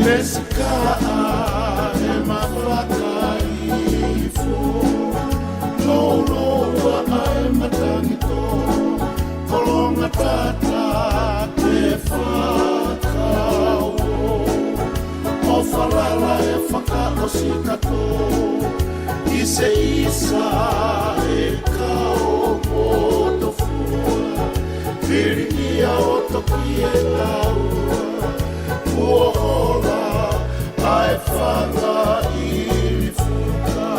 Lesika e mawhakaifu Loloa ai matangito Kolonga tata te whakao O whalala e whakaosikato I se isa e kao potofua Piri ia o toki e laua Kuola ai whanga I fuka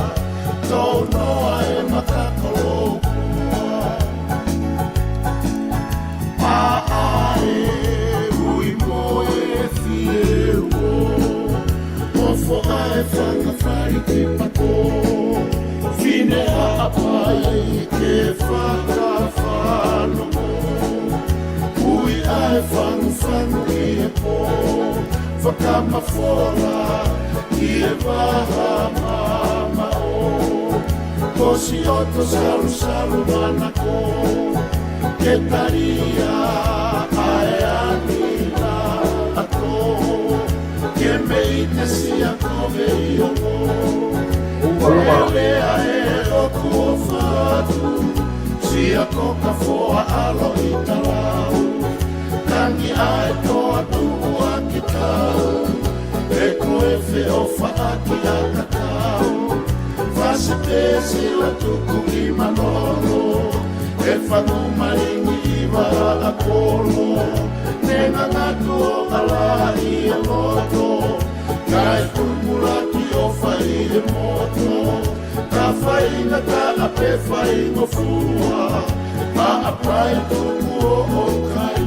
Tau noa e makakolokua Maae ui moe fieo Ofo ai whanga whari ki pako Fine a apai ke whakawhanomo Ui ai whangu I e po Whakamawhora I e waha mama o Kosi oto salu salu manako Ke taria ai anila ato Ke mei te sia kove I omo Lea e oku o whatu Sia koka foa alo I talau Tangi ai toa tua ki tau E koe wheo whaaki a kakau Whase pēsi la tuku I manono E whangu maringi I wara a kolo Nenga ngatu o ala I e loto Kai kumulaki o whai e moto Ka whainga ka ape whaingo fua Ma apai tuku o kai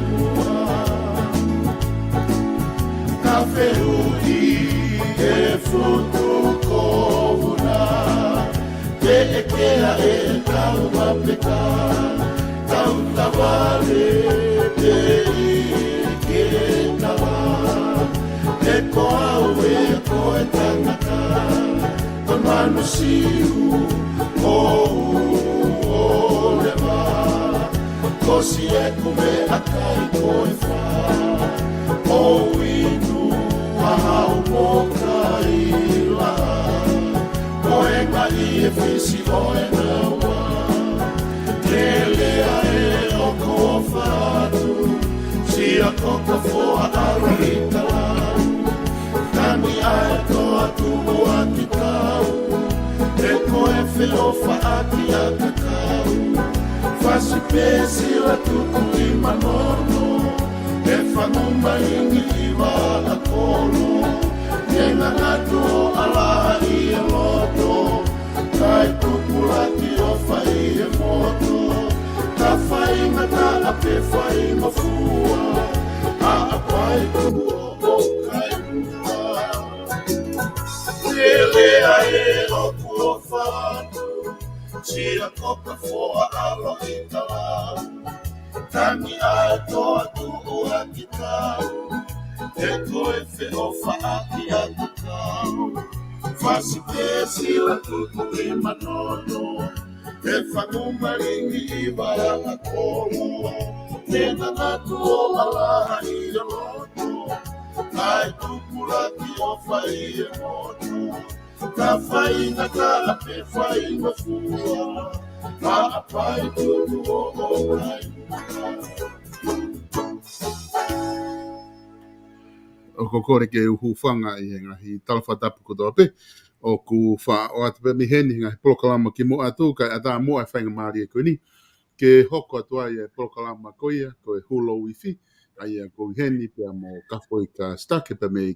Whewhi e futu kovuna Te ekea e tau mapeka Tau tawale te ike tawa E koau e koe tangata Konmanu siu o lewa Kosi e kume akai koe wha O inu Ahau moka I laha Koenga I e whisi o e naua Lelea e oko o whatu Sia koka foa aro I talau Tani ae toa tumu aki tau E koe whio whaaki a kakau Whasi pēsi la tuku I manono E whanumba ingi I wā a kolo Nenga ngatu o ala I e loto Kai kupulaki o whai e moto Ka whainga ka ape whainga fua A apai kuhu o kai mua Lelea e oku o whatu Sia koka foa alo I talau Tangi ai toa tuku a ki tau E koe wheo whaaki a kakau Whasi pēsi la tuku I manono E whangumaringi I wara a kolo Nena ngatu o alaha I e loto Kai tuku laki o whai e moto Ka whainga ka ape whainga fua Ka apai tuku o kai O kokore ke uhuwhanga I ngahi talawhatapu kotoa pe o ku wha o atu pe miheni ngahi polokalama ki mo atu kai ata mo e whainga maari e koe ni ke hoko atua I e polokalama koia koe LOUIFI ai e koe heni pe mo KAFOIKA SITAKE pe me I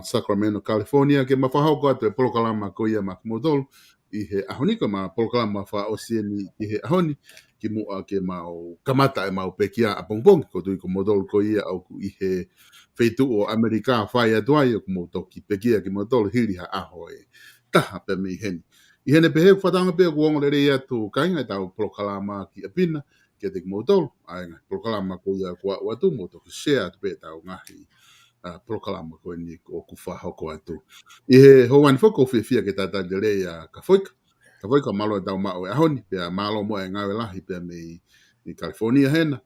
Sacramento, California ke mawhahoko atu e polokalama koia ma kumodolu I he ahoniko ma polokalama wha osieni I he ahoni ki mua ke mau kamata e mau pekia a pongpong ko tui ko modol ko ia au I he feitu o Amerika whai aduai o kumo toki pekia ki modol hiri ha aho e taha pe mi heni. I hene pe heu whatanga pe kuongo le rei atu kainga e tau polokalama ki apina ke te ki modol a inga polokalama ko ia kua watu mo toki share atu pe tau ngahi polokalama ko ni o kuwha hoko atu. I he hoani whoko whiwhia ke tata le rei a KAFOIKA. KAFOIKA malo e tau mao e ahoni, pia malo mo e ngawe lahi pia me I California hena,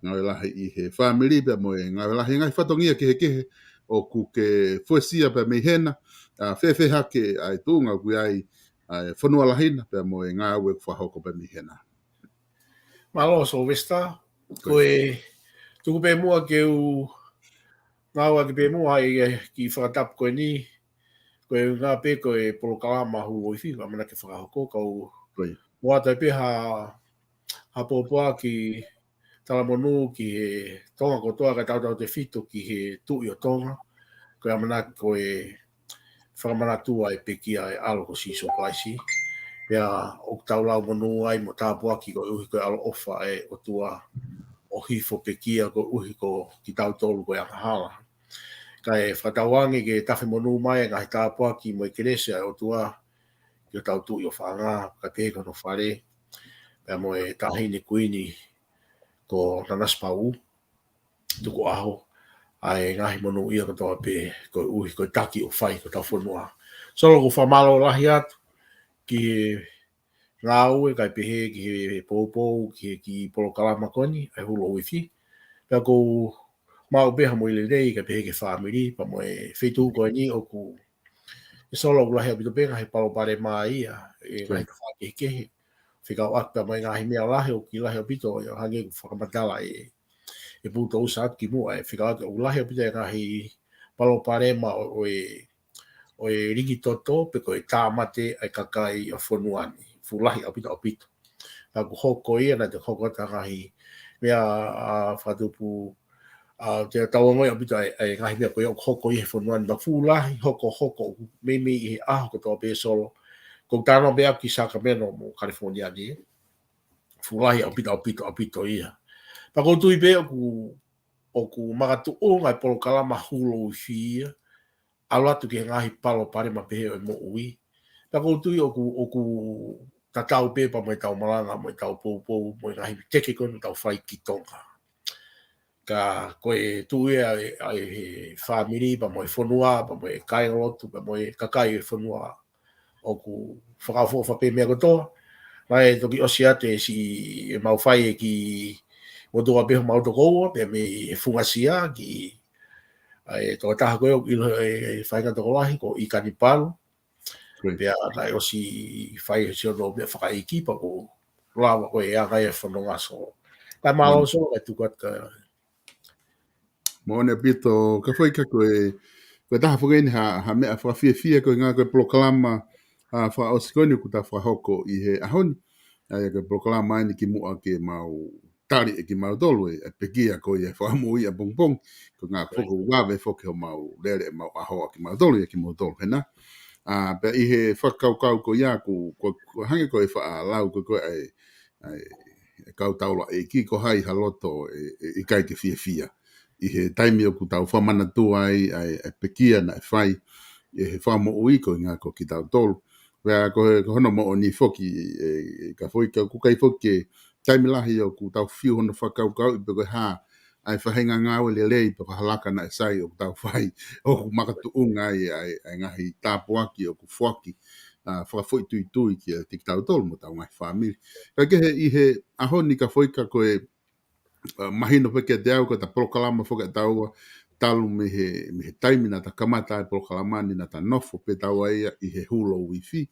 ngawe lahi I he family pia mo e ngawe lahi ngai whatongia kehe kehe, o ku ke fuesia pe me hena fe hake ai tunga ku ai whanua lahina pe mo e ngā ue kwa hoko pe me hena. Malo so vesta koe tuku pe mua ke u ngā ua ke pe mua ai ki whakatap koe ni koe ngā pe koe polokalama hu LOUIFI ka mana ke whakahoko kau mua tai pe ha pōpua ki talamonu ki he tonga kotoa ka tau te whito ki he tui o tonga koe amana koe whakamanatua e pekia e alo ko siso paisi pea o tau lau monu ai mo tāpua ki koe uhi koe alo ofa e o tua o hifo pekia ko uhi ko ki tau tolu koe akahala kai whatawangi ke tawhi monu mai ngahi tāpua ki mo i keresia o tua ki o tau tui o whaanga ka pēka no whare pea mo e tahini kuini ko nanas pau tuku aho ai ngahi monu ia katoa pe ko uhi ko taki o whai ko tau whanua solo ko whamalo lahi atu ki ngā ue kai pehe ki he pōpou ki polokalama koni ai hu LOUIFI pea ko mau beha mo i lelei kai pehe ke whamiri pa mo e whetu koe ni o ku e solo lahi apito pe ngahi palo pare mai ia e ngahi ka whakekehe whikau akta mai ngahi mea lahi o ki lahi apito o hange ku whakamatala e puto usa ki mua e whikau akta o lahi apito e ngahi palo pare ma o e rigi toto pe ko e tāmate ai kakai a whanuani fulahi apito apito na ku hoko ia na te hoko ta ngahi mea whatupu te tawangai apito ai ngahi mea koe o hoko ia whanuani ma fulahi hoko meme i he aho ko toa pe solo ko tāna mea ki Sacramento mo California ni fulahi apito ia pa ko tui pe o ku magatu o ngai polokalama hu LOUIFI alo atu ki ngahi palo pare ma pehe o mo ui pa ko tui o ku tatau pe pa mo tau malanga mo tau pou mo ngahi teke ko tau fai ki tonga ka koe tui ai he family pa mo fonua pa mo kai lotu pa mo kakai fonua o ku whakafo whape mea kotoa mai toki osiate si mau fai ki o doa beho mau toko pe me fungasia ki ai to taha koe o ilo e whainga toko lahi ko i kanipalu pea lai o si whai si o no mea whakaiki pa ko lawa koe ea kai e whanonga so kai malo so e tukat ka Mo ne pito KAFOIKA koe taha whakaini ha mea whawhiawhia koe ngā koe polokalama wha osikoni ku ta whahoko i he ahoni ai koe polokalama aini ki mua ke mau tari e ki mau tolu e pekia koe e whahamu i a pongpong ko ngā whoko wawe whoke o mau lere e mau ahoa ki mau tolu e ki mau tolu hena pe i he whakaukau ko ia ko hange koe wha lau koe ai kau taula e ki ko hai haloto i kai ke fia i he taimi o ku tau whamana tua ai pekia na e whai e he whamo ui ko ngā ko ki tau tolu wea ko hono mo o ni whoki KAFOIKA ku kai whoki taimi lahi o ku tau whiu hono whakaukau i peko ha ai whahenga ngāwe le lei pa halaka na e sai o ku tau whai o ku makatu unga ai ngahi tāpuaki o ku whaki whakawhoi tui ki a tik tau tolu mo tau ngai whamiri ka kehe i he ahoni KAFOIKA koe mahino peke te au ko ta polokalama foka taua talu me he taimi na ta kamata e polokalama ni na ta nofo pe taua ia i he hu LOUIFI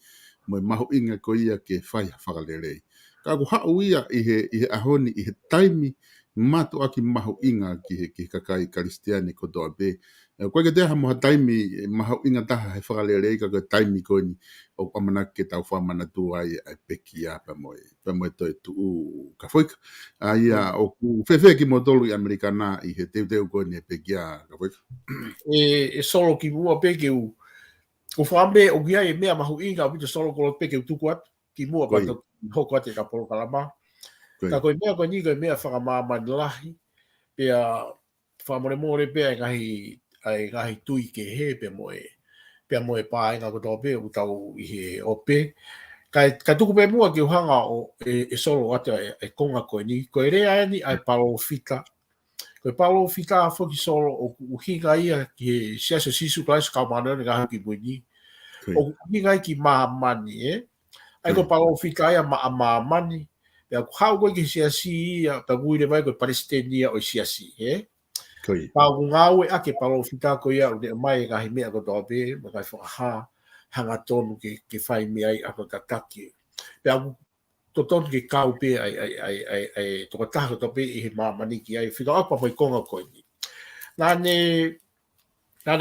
mo mahu inga ko ia ke whai whakalelei. Ka ku hau ia i he ahoni i he taimi matu aki mahu inga ki he kakai karistiani ko toa be. Koe ke teha moha taimi mahu inga taha he whakalelei ka koe taimi ko ni o amana ke tau whamana tu ai peki a pa moe toi tu KAFOIKA. Ia o ku whewhe ki mo tolu i Amerikana i he teu ko ni peki a KAFOIKA. E solo ki mua peke u ko whambe o gia e mea mahu inga o pito solo ko peke u tuku atu ki mua pa to hoko ate ka polokalama. Ka koe mea koe ni koe mea whakamāmani lahi pea whamore pea ai ngahi tui ke he pea moe pāinga ko tau pea u tau i he ope. Ka tuku pe mua ki uhanga o e solo ate e konga koe ni. Koe rea ni ai palofita. Koe palofita whoki solo o uhinga ia ki he siasa sisu klaisa kaumana ni ngahi ki muni. O uhinga ki maamani ai koe palofita ia maamani. Pea ku hau koe ki siasi ia ta guire mai koe palestinia o siasi Koi. Pau ngau e ake palofita ko ia o de mai ngahi mea ko tope, ma kai whakaha hanga tonu ke whai mea i ako tataki. Pe au totonu ke kau pe ai toko taha tope i he mamaniki ai whika apa mai konga koe ni. Nane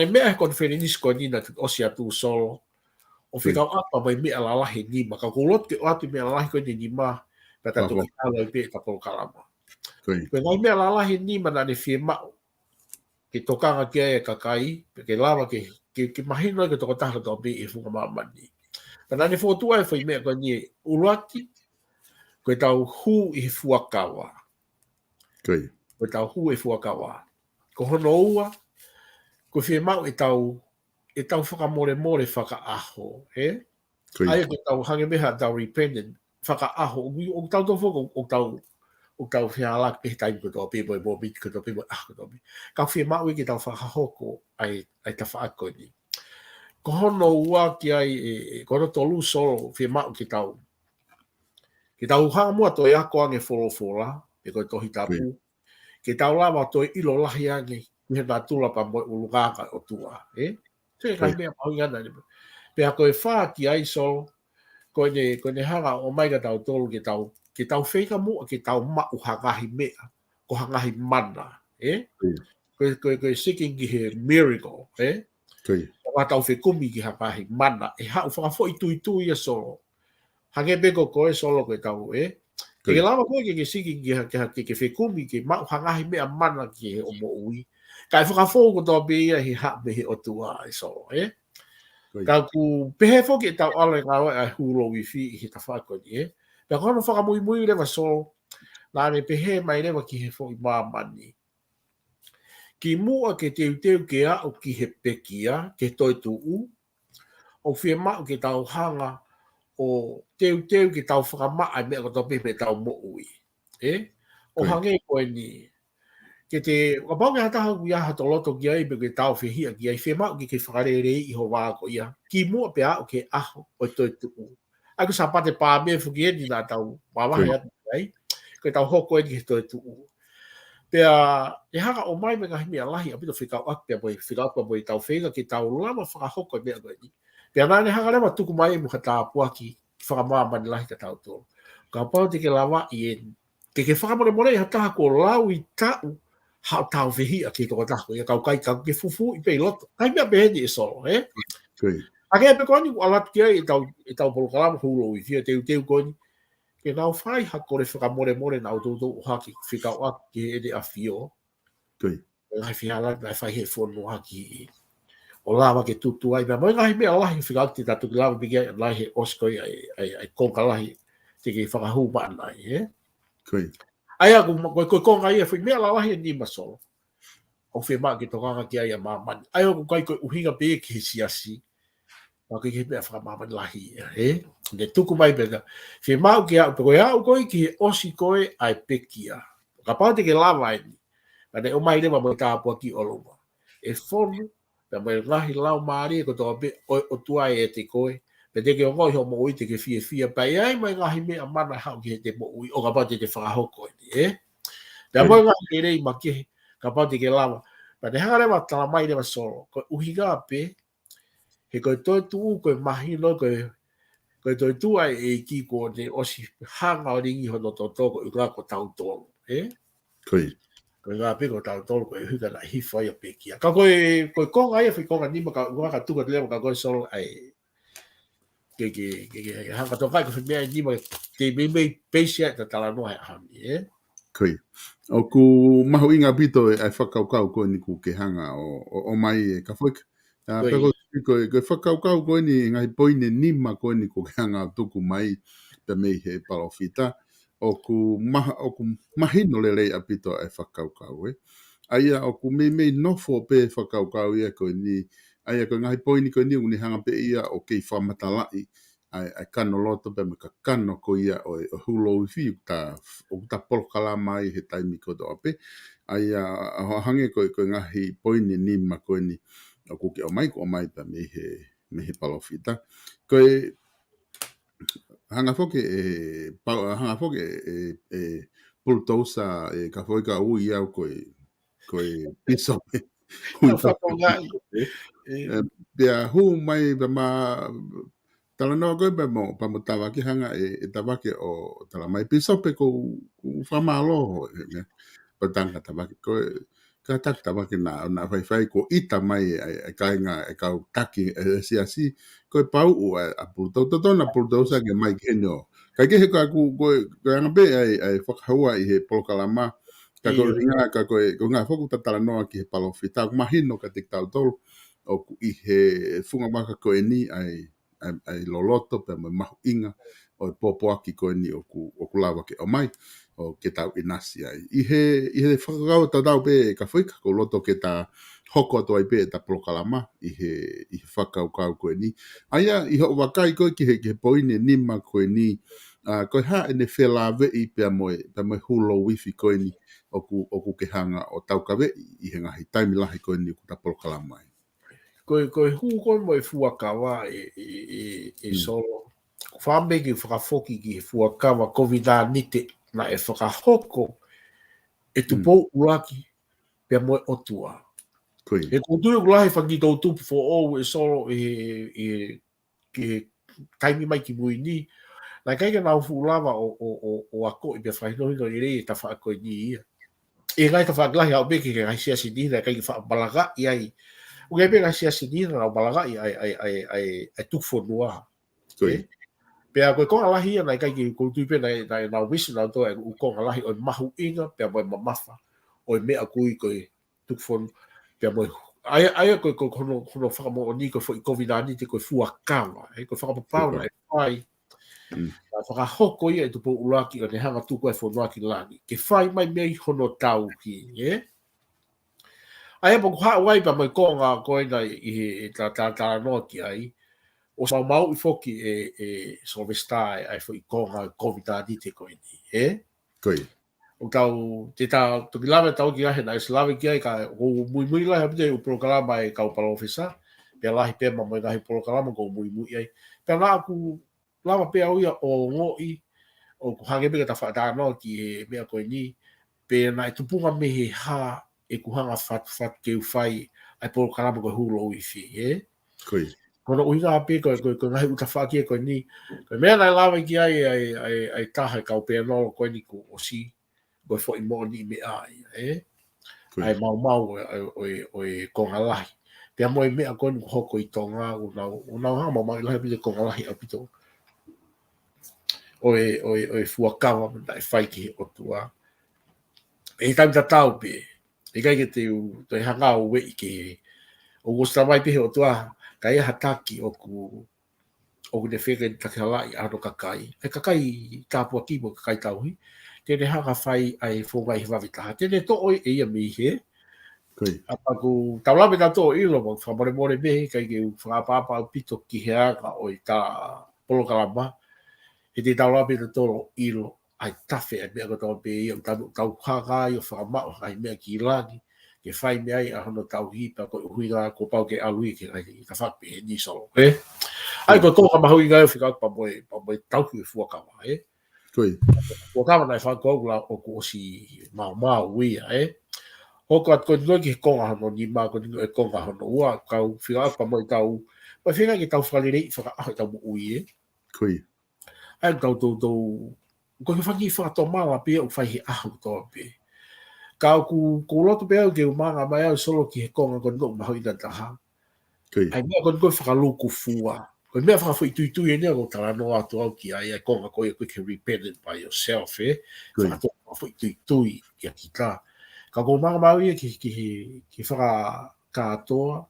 mea kon wherenis koe ni na osi atu solo, o whika apa mai mea lalahi ni ma, ka kulot ke o atu mea lalahi koe ni ma, pata toki tala i pe ta polokalama. Koe ngai mea lalahi ni ma nane whie mao, ke tokanga kia e kakai, ke lava ke mahino ke toko taha tope i whunga mamani. Ka nane whotua e whai mea koe ni uruati, koe tau hu i fuakawa. Koe tau hu i fuakawa. Ko hono ua, ko whie mau e tau whakamore whakaaho, he? Ai ko tau hange meha tau repentant, whakaaho, o tau tau whoko, o tau whialak pe taim ko tau pe boi bobit ko tau pe boi ko tau pe. Ka whie mau e ki tau whakahoko ai ta whaako ni. Ko hono ua ki ai, ko hono tolu solo, whie mau ki tau hanga mua to e ako ange wholofola, e koe tohi tapu, ke tau lava to ilo lahi ange, he nā tula pa moi ulunganga o tua, eh? Te kai mea pau ngana ni. Pea koe wha ki ai so, koe ne hanga o mai ka tau tolu ke tau whenga mua, ke tau mau hangahi mea, ko hangahi mana, eh? Koe seeking ki he miracle, eh? Ka tau whekumi ki hangahi mana, e hau whakafo i tui a solo. Hange beko koe solo koe tau, eh? Ke lama koe ke seeking ki whekumi, ke mau hangahi mea mana ki he omo ui. Kai whakafo ko tō bea he hap me he o tua ai so, eh? Ka ku pehe fo ki tau ala ngā wai ai hu LOUIFI i he ta whako ni, eh? Pea kono whakamui lewa so, nāne pehe mai lewa ki he fo i māmani. Ki mua ke teu ke a o ki he pekia, ke toi tu u, o whia mau ke tau hanga o teu ki tau whakama ai mea ko tō pehe tau mo ui, eh? O hange koe ni, ke te wapau ke hataha ku ia hato loto ki ai ke tau whihia ki ai whemau ki ke whakarere i ho wāko ia. Ki mua pe au ke aho o toi tuku. Ai ku sa pate pā mea whuki eni nā tau mawahi atu ai. Ke tau hoko eni ke toi tuku. Pea e hanga o mai me ngahi mea lahi apito whikau ak pia boi whikau pa boi tau whenga ki tau lama whakahoko mea koe ni. Pea nāne hanga lewa tuku mai mu ka tā puaki ki whakamāmani lahi ka tau tō. Ka pau te ke lawa i eni. Ke whakamore i hataha ko lau i tau hao tau whihi a ki toko tako, ia kau kai ke fufu i pei loto. Kai mea beheni e solo, eh? Ake e pe koani ku alat kia i tau polokalama hu LOUIFI, teu koani, ke nau whai hakore whakamore nau tōtou o haki whikau ak ki he ede a whio. Ngai whihala, ngai whai he whono haki o lawa ke tutu ai, mea mai ngai mea lahi whikau ak te tatu ki lawa bigi ai, lai he oskoi ai konga lahi te ke whakahu maanai, eh? Ai aku koe konga ia whi mea lawahi ni masolo. O whi maa ki tokanga ki aia mamani. Ai aku kai koe uhinga pe ki he siasi. Ma ke mea whaka mamani lahi ia, eh? Ne tuku mai pena. Whi maa ki au, koe au koe ki he osi koe ai pekia. Ka pao te ke lawa ni. Ka ne o mai lewa mo tāpua ki oloma. E whonu, na mai lahi lau maari ko toa pe o tuai e te koe. Pe te ke o ngoi ho mo ui te ke fia pai ai mai ngahi mea mana hau ki he te mo ui. O ka pao te whakahoko ni, eh? Pea moi ngahi ke rei ma ke ka pao te ke lawa. Pa te hanga rewa tala mai rewa solo. Koe uhiga pe, he koe toi tuu koe mahino koe toi tua e ki ko ne osi hanga o ringi hono to toko i ngā ko tau tolu. Koe ngā pe ko tau tolu koe huka na hifa i a pe kia. Ka koe konga ia whi konga nima ka tuka te lewa ka koe solo ai ke hanga to kai ko whi mea nima te mei peisia ta tala noa e ahami. O ku mahu inga pito e whakaukau koe ni ku ke hanga o mai e KAFOIKA. Peko koe whakaukau koe ni ngai poine nima koe ni ku ke hanga tuku mai pe mei he palofita. O ku mahino lelei a pito e whakaukau e. Aia o ku mei nofo pe whakaukau ia koe ni. Aia koe ngai poine koe ni uni hanga pe ia o kei whamatalai. Ai kano loto pe me ka kano ko ia o hu LOUIFI o ta polokalama i he taimi ko do ape ai a hange ko ngahi poine ni ma ko ni o ku ke o mai pa me he palofita ko hanga foke e pultosa e KAFOIKA u ia ko koe piso me. Ka whakongai. Pea hu mai pa ma tala no koe pa mo tawaki hanga e tawaki o tala mai piso pe ko whamalo patanga tawaki koe ka tak tawaki na whai ko ita mai e kainga e kau taki e si koe pau u a pultau totona pultau sa ke mai kenyo kai ke he ka ku koe anga be ai whakahaua i he polokalama ka ko ringa ka koe ko ngā whaku tatala noa ki he palofi tau mahino ka tik tau tolu o ku i he funga maka koe ni ai loloto pe mo mahu inga o popoaki koe ni o ku lawa ke o mai o ke tau inasi ai. I he whakakau tau pe ka whaika ko loto ke ta hoko atu ai pe ta polokalama i he whakau kau koe ni. Aia i ho wakai koe ki he poine nima koe ni koe ha ene whela vei pe moe hulo wifi koe ni o ku ke hanga o tau ka vei i he ngahi taimi lahi koe ni ku ta polokalama ai. Koe hu koe mo e fuakawa e solo. Whambe ki whakafoki ki fuakawa COVID-19 na e whakahoko e tupou uraki pia mo e otua. E kutui ulahi whakito tupu fo o e solo ke taimi mai ki mui ni na kai ka nau fuulawa o ako i pia whahinohino i rei e ta whaako i ni ia. E ngai ta whaklahi au beki ke ngai siasi ni na kai ki whaabalaga i ai o ke pega sia sinina na balaga ai tufu noa pea ko ko alahi na kai ki ko tu pe na wisi na to u ko alahi o mahu inga pea mo mafa o me aku i ko tufu pea mo ai ko no fa mo ni ko foi covid-19 ko fuakawa ko fa pa na ai na fa hoko ia tu po ulaki o ne hanga tu ko fo noa ki lani ke fai mai me hono tau ki ai po ha wai pa mai ko nga ko i ta no ki ai o sa mau i foki so vestai ai foi ko nga covid-19 te ko ni koi o tau te ta to ki lava tau ki ai na slava ki ai ka o muy la habte o programa ai ka o para ofisa pe la hi pe ma mai ga hi programa ko muy ai pe la ku lava pe au ia o ngoi o ku hange pe ta fa ta no ki me ko ni pe na tu punga me he ha e kuhanga fat ke ufai ai por kalama ko hulo LOUIFI koi kono uinga ape ko ngai uta faki ko ni ko me na lava ki ai taha ka pe no ko ni ko osi ko fo i mo ni me ai ai mau o ko ngalai pe mo me ko ni hoko i tonga una ha mo mai la bi ko ngalai apito o fuakawa na fai ki o tua e tam tau pe e kai ke te hanga o we ke o gosta mai pe o tua kai hataki o ku de feke takala i ano kakai e kakai tapu aki mo kakai tau hi te ne hanga fai ai fonga i vavita te ne to o e ia mi he apa ku taula me to i lo mo fa more me kai ke fa pa pito ki hea o i ta polokalama e te taula me to i lo ai tafe e mea koto pe i o tau haka i o whakamau ai mea ki lani ke whai mea i a hono tau hipa ko hui ngā ko pau ke alui ke ai ka whakpe he ni solo ai ko tōka mahu i ngai o whikau pa moe tau ki fuakawa fuakawa nai whakou la o ko osi mau uia hoko at ko noi ki konga hono ni mā ko noi konga hono ua kau whikau pa moe tau pa whinga ki tau whalerei whakaaho tau mo ui ai tau ko ke whangi whakatoma pe o whai he ahu tō pe. Ka ku loto pe au ke umanga mai au solo ki he konga ko ngō maho ina taha. Ai mea ko ngō whakaluku fua. Ko mea whakafui tui e nea ko tala no atu au ki ai konga ko e quick repentant by yourself whakafui tui ki a ki tā. Ka ko umanga mai au ki whaka kātoa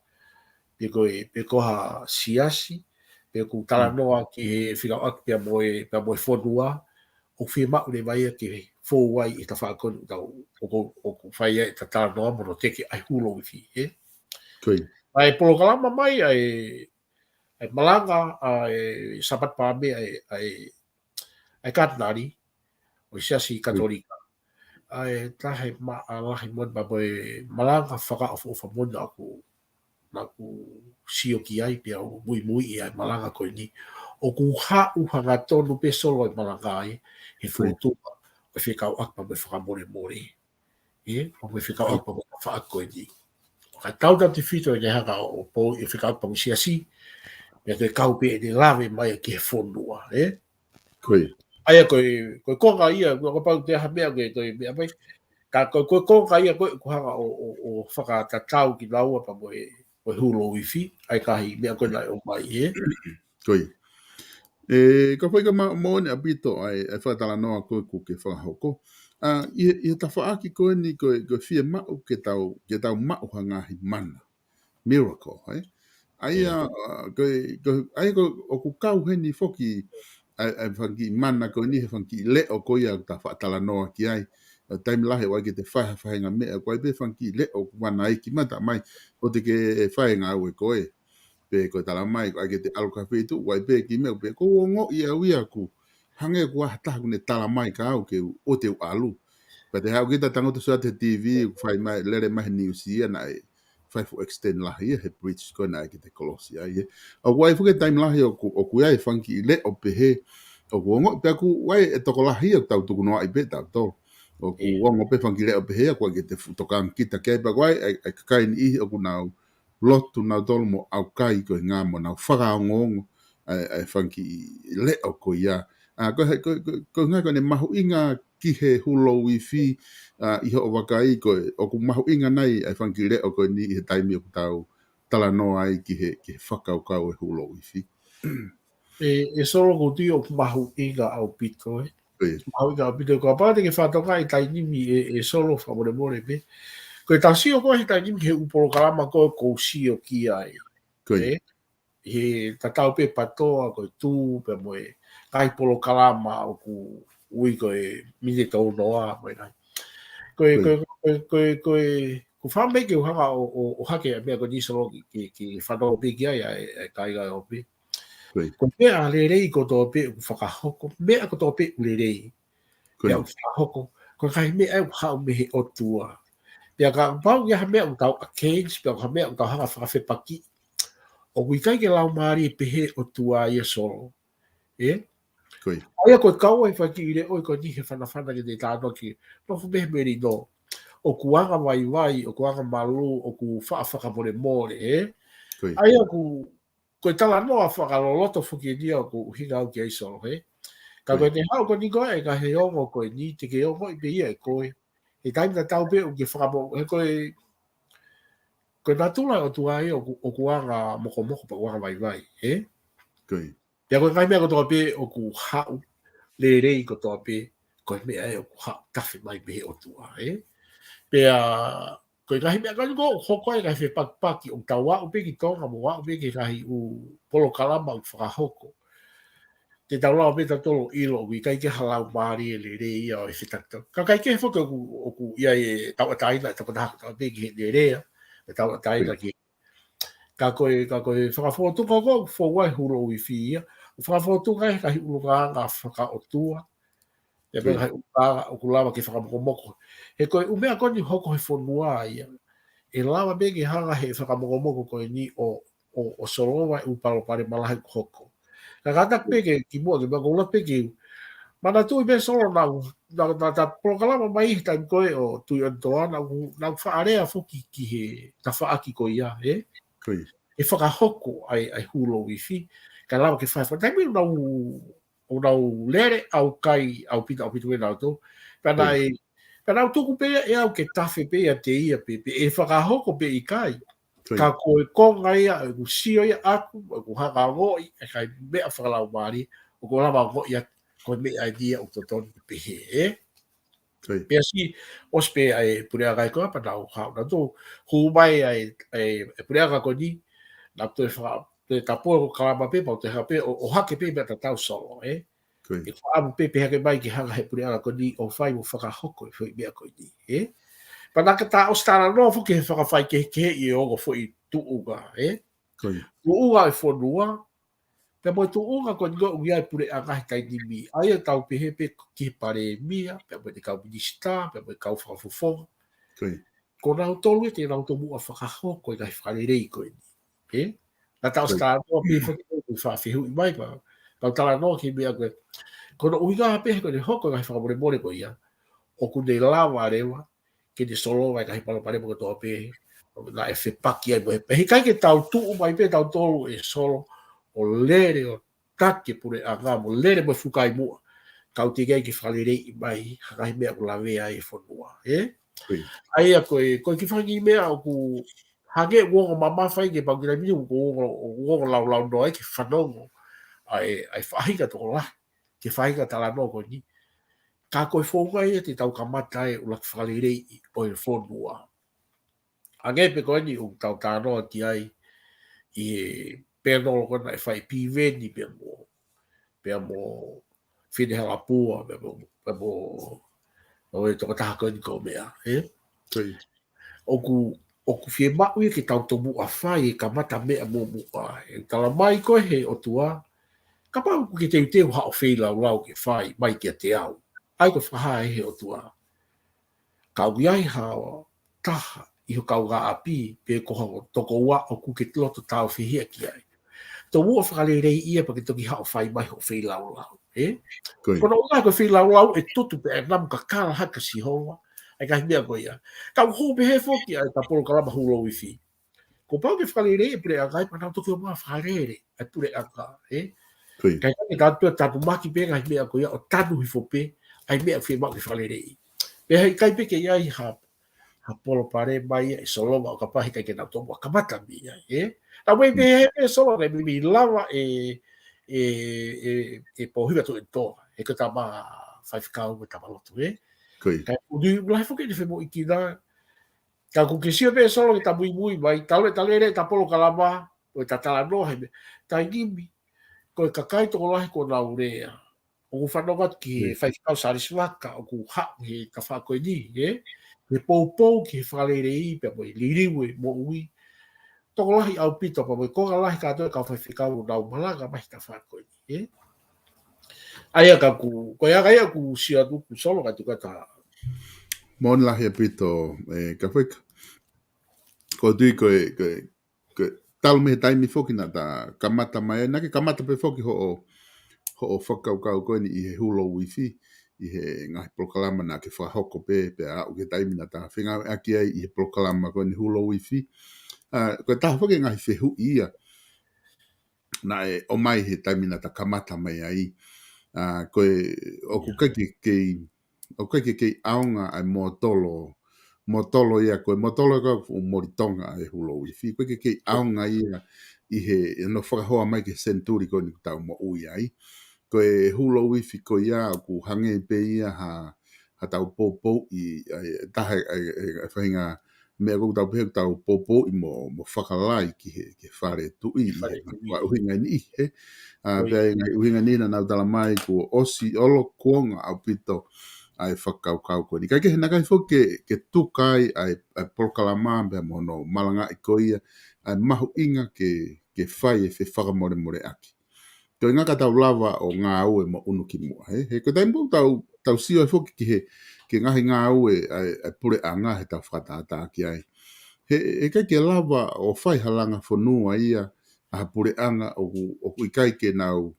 pe ko ha siasi pe ko tala noa ki he whikau aki pe moe whonua o whi mau le mai ke fō wai i ta whakonu tau o ku whai e ta tā noa mono teke ai hulo LOUIFI ai polokalama mai ai malanga ai sabat pāme ai katanari o siasi katolika ai tahe alahi mon ba moe malanga whakaafo whamona aku sio ki ai pia o mui ai malanga koe ni o ku hau hanga tonu pe solo i malanga ai he whotua o whikau akpa me whakamore o me whika o pa wha koe ni. Ka tau ta te whito e ne haka o po i whika o pa siasi, me te kau pe e ne lawe mai ki he whonua, Koe. Aia koe konga ia, koe pau te aha mea koe mea mai, ka koe konga ia koe hanga o whaka tatau ki laua pa moe hulo wifi, ai kahi mea koe nai o mai, Koe. Ka whaika maone a bito ai whaatala noa koe ko ke whahoko. I ta whaaki koe ni koe whia mau ke tau mau hangahi mana. Miracle, Ai o ku kau heni foki ai whanki mana koe ni he whanki leo koe au ta whaatala noa ki ai. Taim lahe wai ke te whahenga mea koe pe whanki leo wana iki mata mai o te ke whahenga au e koe. Pe ko tala mai ai ke te aluka whetu wai pe ki mea pe ko ngo ia uia ku hange ku ahta ku ne tala mai ka au ke o te alu pe te hau kita tango te te TV fai mai lere mai news ia na fai fu extend la ia he bridge ko na ke te kolosi ai o wai fu ke time la o ku ai funky le o pe he o ku ngo pe ku wai e toko la ia tau tu no ai pe ta to o ku ngo pe funky le o pe he ko ke te tokan kita ke pa wai ai kai ni o ku nau lotu na dolo mo au kai ko ngā mo na whakaongongo ai whanki leo ko ia. Ko ngā ko ne mahu inga ki he hulo wifi i ho o wakai ko o ku mahu inga nei ai whanki leo ko ni i he taimi o ku tau tala no ai ki he whakaukau e hulo wifi. E soro ko tui o mahu inga au pito, Mahu inga au pito, ko apate ke whatoka i tai nimi e soro whamore more pe. Koe tau si o koe he tai nimi he upolokalama koe kou si o ki ai. He tatau pe patoa koe tū pe moe kai polokalama o ku ui koe mine tau noa moe nai. Koe ku whamei ke uhanga o hake a mea ko nisoro ki whanau pe ki ai e kai gai o pe. Ko mea le rei ko tō pe u whakahoko, mea ko tō pe u le rei. Pea u whakahoko, ko kai mea u hau me he o tua. Pea ka pau ia ha mea u tau a cage, pea ka mea u tau hanga whakawhepaki. O kui kai ke lau maari e pehe o tua ia solo. Aia koe kau ai whaki i re oi ko ni he whanawhana ke te tāno ki no fu mehe meri no. O kuanga vai, o kuanga malu, o ku whakamore more, Aia koe tala noa whakaloloto whuki ni o ku hinga au ki ai solo, Ka koe te hau ko ni koe, ka he ongo koe ni, te ke ongo i pe ia e koe. E taimi na tau pe o ke whakamo, he koe natula o tua ai o kuanga moko pa kuanga vai, Pea koe kai mea ko toa pe o ku hau, le rei ko toa pe, koe mea e o ku hau, tawhi mai pe o tua, Pea koe kahi mea kani ko hoko e kai whi pakipaki o tau wau pe ki tonga mo wau pe ki kahi u polokalama u whakahoko. Te tau lau pe tatolo ilo ui kai ke halau maari e le rei ia o e whitakta. Ka kai ke whoka o ku ia e tau ataina e tapatahaka tau pe ki le rea e tau ataina ki. Ka koe whakafotuka ko whauai huro ui whi ia. Whakafotuka e kahi ulunga ngā whaka o tua. E pe kahi ulunga o ku lawa ki whakamokomoko. He koe umea koni hoko he whonua ia. E lawa me ki hanga he whakamokomoko koe ni o sorowa e upalo pare malahi hoko. Ka kata pe ki mua ki mga ula pe ki mana tui me soro na ta polokalama mai ta koe o tui antoa na whaarea foki ki he ta whaaki ko ia, E whakahoko ai hulo wifi. Ka lawa ke whaifa. Taimi o nau lere au kai au pita e nau tō. Pena au tuku pe e au ke tawhi pe a te ia pe e whakahoko pe i kai. Ka koe konga ia, e ku sio ia aku, e ku hanga ngoi, e kai mea whakalau maari, o ko lama ngoi a koe mea idea o totoni pe he, Pea si, os pe e pureaga i koe pa nau hau, na tō hu mai e pureaga koe ni, na tō e tapoa ko kalama pe, pao te hape, o hake pe mea tatau solo, E whaamu pe hake mai ki hanga he pureaga koe ni, o whai mo whakahoko e whai mea koe ni, Panaka ta o stara no fu ke whakawhai ke i ogo fu i tuunga, Tuunga e whanua, te mo tuunga ko ngo ungia e pure angahi kai ni mi. Aia tau pehe pe ki pare mia, pe mo te kau minista, pe mo te kau whakafufonga. Ko nau tolu e te nau tomu a whakahoko e kai whakarerei koe ni. Na tau stara no pe whawhihu i mai pa. Tau tala no ki mea koe. Ko no uinga pehe koe ne hoko e kai whakamore more koe ia. O ku ne lawa rewa, ke te solo vai ka palo pare mo to pe na e paki ai mo pe kai ke tau tu mai pe tau tolu e solo o lere o take pure anga mo lere mo fukai mo kau te kai ki whalere i mai hakai mea ko lawe ai whanua ai a koe ki whangi mea o ku hage wongo mama whai ke pau kira miu ko wongo lau lau no ai ki whanongo ai whahinga toko la ke whahinga tala no ko ni ka koe whonga ia te tau kamata e ulak whalere i o e whanua ange pe koe ni o tau tānoa ki ai i pēnolo kona e whai piveni pe mo fine hala pua pe mo o e toka taha koe ni ko mea o ku fie mau e ke tau tomu a whai e ka mata mea mo mua e tala mai koe he o tua ka pau ku ke te uteu hao whei lau lau ke whai mai ke te au ai ko whaha e he o tua kau iai hao taha i ho kau ngā api pe ko toko ua o ku ke loto tau whihia ki ai to mua whakarerei ia pa ke toki hao whai mai ho whei lau lau kono o ko whei lau lau e tutu pe e nam ka kala haka si hoa ai ka himea ko ia kau ho pe he foki ai ka polokalama hu LOUIFI ko pau ke whakarerei e pure a gai pa nau toki o mua whakarere ai pure a ka kai ka tātua tāpu maki pe ngai mea ko ia o tanu hi fope ai mea whi mau ke whakarerei pe hei kai pe ke iai ha polo pare mai e solonga o ka pahi kai ke nau tomu a kamata mi na wei pe he solonga mi lava e pohiwa tu e toa e ka tama whaifkau me tama lotu kai udi lai fuke ni whemo iki na ka ku kisio pe solonga ta mui mai tale re ta polokalama o ta tala no he tai nimi ko ka kai to lahi ko na urea o whanonga ki whaikau sariswaka o ku hae ka whako ni me pou ki whalerei pe mo liriwe mo ui toko lahi au pito pa mo konga lahi katoe ka whaikau nau malanga mahi ka whako ni aia ka ku ko ia kai ku sia tu ku solo ka tu kata mon lahi pito KAFOIKA ko tui ko tal me tai mi foki na ta kamata mai na ke kamata pe foki ho whakau koe ni i he hu LOUIFI i he ngahi polokalama na ke whahoko pe a uke taimi na ta whinga aki ai i he polokalama koe ni hu LOUIFI koe taha whake ngahi whehu ia na e o mai he taimi na ta kamata mai ai koe o ku kaike kei aonga ai motolo ia koe motolo ka moritonga e hu LOUIFI koe kei aonga ia i he no whakahoa mai ke senturi koe ni tau mo ui ai koe hu LOUIFI ko ia ku hange pe ia ha tau popo i taha e whahinga mea kou tau pehe tau popo i mo whakalai ki he whare tu i wa uhinga ni he pia ngai uhinga ni na nau tala mai ku osi olo kuonga au pito ai whakau koe ni kai ke hena kai fo ke tukai ai polokalama mea mono malanga i ko ia ai mahu inga ke whai e whakamore more aki ko inga ka tau lava o ngā ue mo unu ki mua he ko taimpo tau sio e foki ki he ke ngahi ngā ue ai pure a ngā he tau whakatata ki ai he kai ke lava o whai halanga whanua ia a pure anga o kui kai ke nau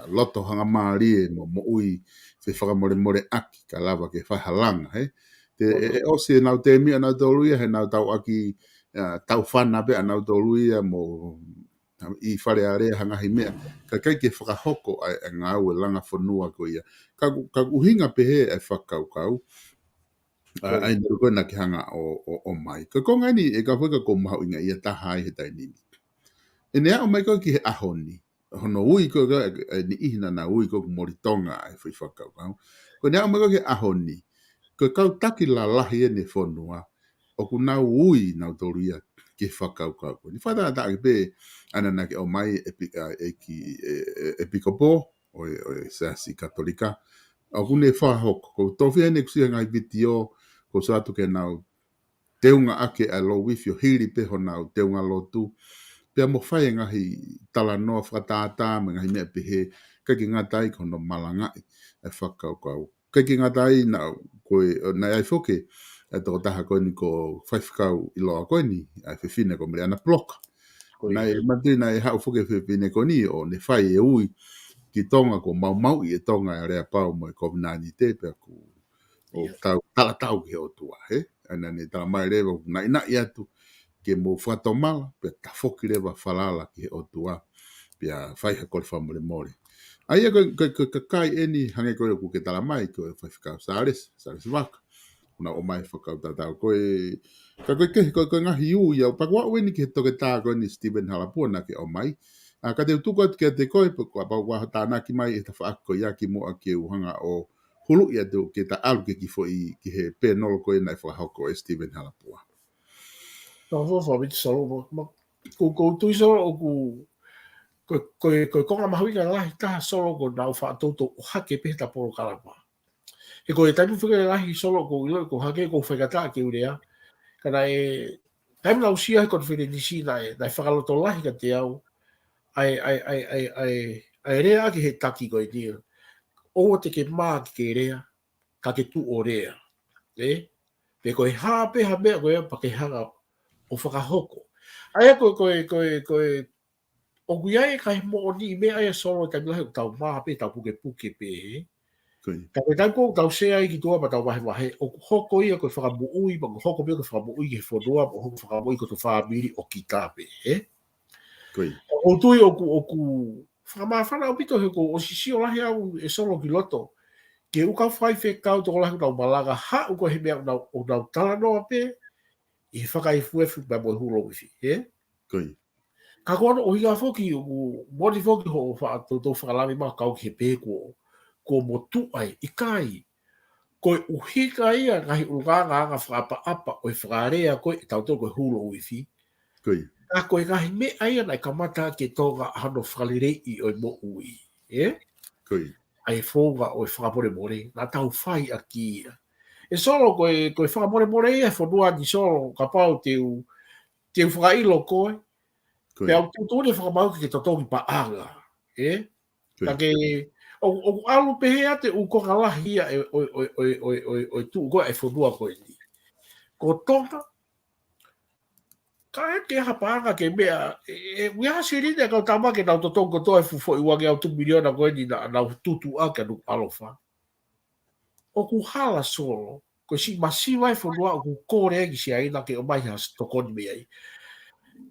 loto hanga maarie mo ui fe whakamore more aki ka lava ke whai halanga te o se nau te mia nau tolu ia he nau tau aki tau whana pe a nau tolu ia mo i whare area hangahi mea, ka kai ke whakahoko ai ngā ue langa whanua ko ia. Ka uhinga pehe ai whakaukau, ai nero koe na ki hanga o mai. Ka konga ni e ka whaka ko mahu inga ia taha ai he tai nini. E nea o mai koe ki he ahoni, hono ui koe ni ihina na ui koe moritonga ai whi whakaukau. Ko nea o mai koe ki ahoni, koe kau taki la lahi e ne whanua, o ku nau ui nau toru ia ke whakaukau. Ni whata ta pe ana na ke o mai e pikopo o sasi katolika. O kune whahok, ko tofi ene kusia ngai vitio, ko satu ke nau teunga ake a LOUIFI o hiri peho nau teunga lotu. Pea mo whai ngahi tala noa whakatata, me ngahi mea pehe, kaki ngatai kono malangai e whakaukau. Kaki ngatai na ai whoke, e toko taha koe ni ko whaifkau i loa koe ni, ai whiwhine ko mre ana ploka. Na e mati na e hau whoke whiwhine ko ni o ne whai e ui ki tonga ko mau i e tonga e rea pau mo e COVID-19 pia ku o tau ke o tua, he? Ana ne tala mai lewa na atu ke mo whatomala, pe ta foki lewa whalala ke o tua, pia whaiha kore whamore more. Aia ko kai eni hange koe ku ke tala mai ko e whaifika sares waka. Una o mai whakau tatau koe koe ngahi u ia pa wa weni ke toke tā koe ni Stephen Halapua ke o mai. Ka te utuko ke te koe pa wa tāna ki mai e ta whaako ia ki mua ke uhanga o hulu ia te ke ta alu ke ki fo i ki he pē nolo koe nai whakahoko e Stephen Halapua. No fo fo bit solo ko tu solo o ko konga mahui ka lahi ta solo ko na fa toto o hake pe ta Polokalama. E ko e taipu whika lahi solo ko ilo ko hake ko whaikata ke urea. Kana e taim na usia ko whire nisi na e whakaloto lahi ka te au ai rea ki he taki ko e nia. O te ke maa ki ke rea ka ke tu o rea. Pe ko e hape ha mea ko e pa ke hanga o whakahoko. Aia koe o kuiai kai mo ni me ai solo ka lahi tau mape tau puke pe. Ka koe tau ko tau se ai ki tua pa tau wahe o hoko ia koe whakamuui ma hoko pia koe whakamuui ke whodua ma hoko whakamuui ko tu whamiri o ki tape. O tui o ku whakamawhana o pito he ko o sisi o lahi au e solo ki loto. Ke uka whai whekau toko lahi tau malaga ha uko he mea o nau tala noa pe i whakai fuefu pa mo hulo wifi. Ka kono o higa foki o mori foki ho tau whakalami ma kau ke pēko ko mo tu ai i kai. Koe uhika ia ngahi uruganga anga whakapa-apa o i whakarea koe i tau toko hulo wifi. Ka koe ngahi me aia nai kamata ke toga hano whakalirei i o i mo ui. Ai whonga o i whakapore more, nga tau whai a ki ia. E solo koe whakapore more ia, whanua ni solo ka pau teu whakailo koe. Pe au tutone whakamau ke totoki pa anga. Ka ke o alu pehea te u koka lahi ia o tu koe e whanua koe ni. Ko tonga, ka e ke hapanga ke mea, wea sirine kau tama ke nau totongo to e fufo i wangi au tu miliona koe ni na tutu a ke nuk alofa. O ku hala solo, ko si masiwa e whanua o ku kore egi si aina ke o mai has tokoni mea i.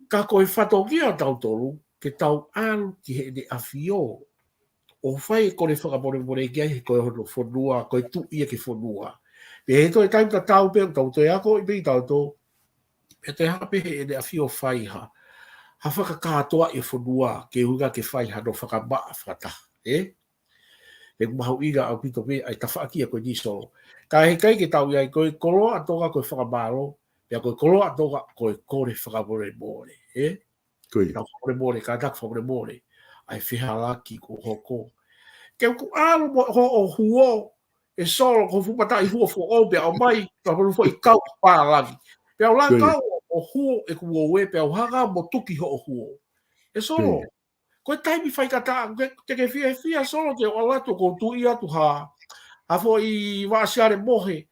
Ka koe whatongia tau tolu, ke tau alu ki he ne awhio. O whai kore whakapore ki ai koe hono whanua, koe tu ia ke whanua. Pe he toi taim ta tau pe, tau toi ako i pei tau tō. Pe te hape he ne awhio whai ha. Ha whakakatoa e whanua, ke huga ke whai ha no whakamaa whakata. Pe kumahau ira au pito pe, ai tawhaakia koe niso. Ka he kai ke tau iai koe kolo atoga koe whakamaro, pia koe kolo atoga koe kore whakapore more. Ka whakapore more, ka tak whakapore more. Ai whihalaki ko hoko. Ke ku alu ho o huo, e solo ko fupata i huo fo o pia o mai, ka puru fo i kau pālagi. Pia o la kau o huo e ku oe, pia o hanga mo tuki ho o huo. E solo, koe taimi whaikata, te ke fia solo te o latu ko tui atu ha fo i waasiare mohe,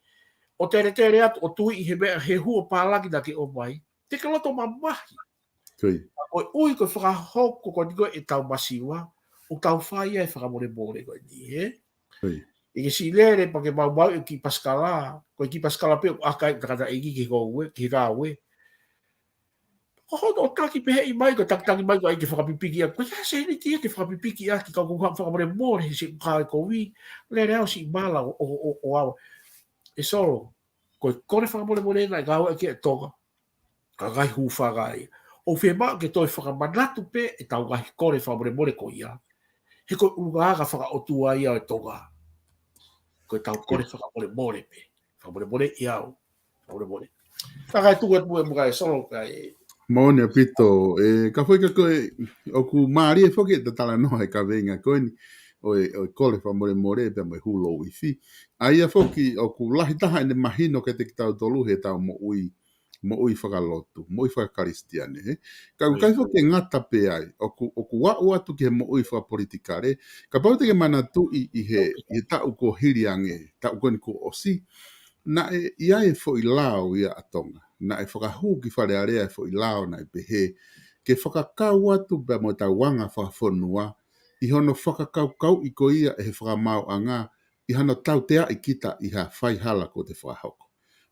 o tere atu o tui i he huo pālagi na ke o mai. Te ke loto mamahi. Koe ui koe whakahoko koe niko e tau masiwa, o tau whai e whakamore more koe ni, E ke si lere pa ke mau e ki paskala, koe ki paskala pe o akai takata e ki koe, ki rawe. O hono o taki pehe i mai koe taki mai koe ai ke whakapipiki a, koe se ni tia ke whakapipiki a ki kau kua whakamore more, he se ukawe koe wi, lere au si mala o awa. E solo, koe kore whakamore more na i kaua e ki e tonga, ka gai hu whagai. O whema ke toi whakamanatu pe e tau gahi kore whamore more ko ia. He koe ungaanga whakaotua ia e tonga. Koe tau kore whamore more pe. Whamore more iau. Whamore more. Whakai tuga tue mga e solo kai. Maone a pito, ka whaika koe o ku maari e whoke te tala noa e ka venga koe ni o kore whamore more pe mai hulo LOUIFI. Aia whoki o ku lahi taha ene mahino ke te ki tau tolu he tau mo ui whakalotu, mo ui whakakaristiane. Ka kai whoke ngata pe ai, o ku wau atu ke mo ui whakapolitikare, ka pau te ke mana tu i he tau ko hiriange, tau ko ni ko osi, na ia e fo i lao ia atonga, na e whakahu ki whare area e fo i lao na e pehe, ke whakakau atu pe mo tau wanga whakafonua, i hono whakakau i ko ia e he whakamau anga, i hana tau te ai kita i ha whai hala ko te whahoko.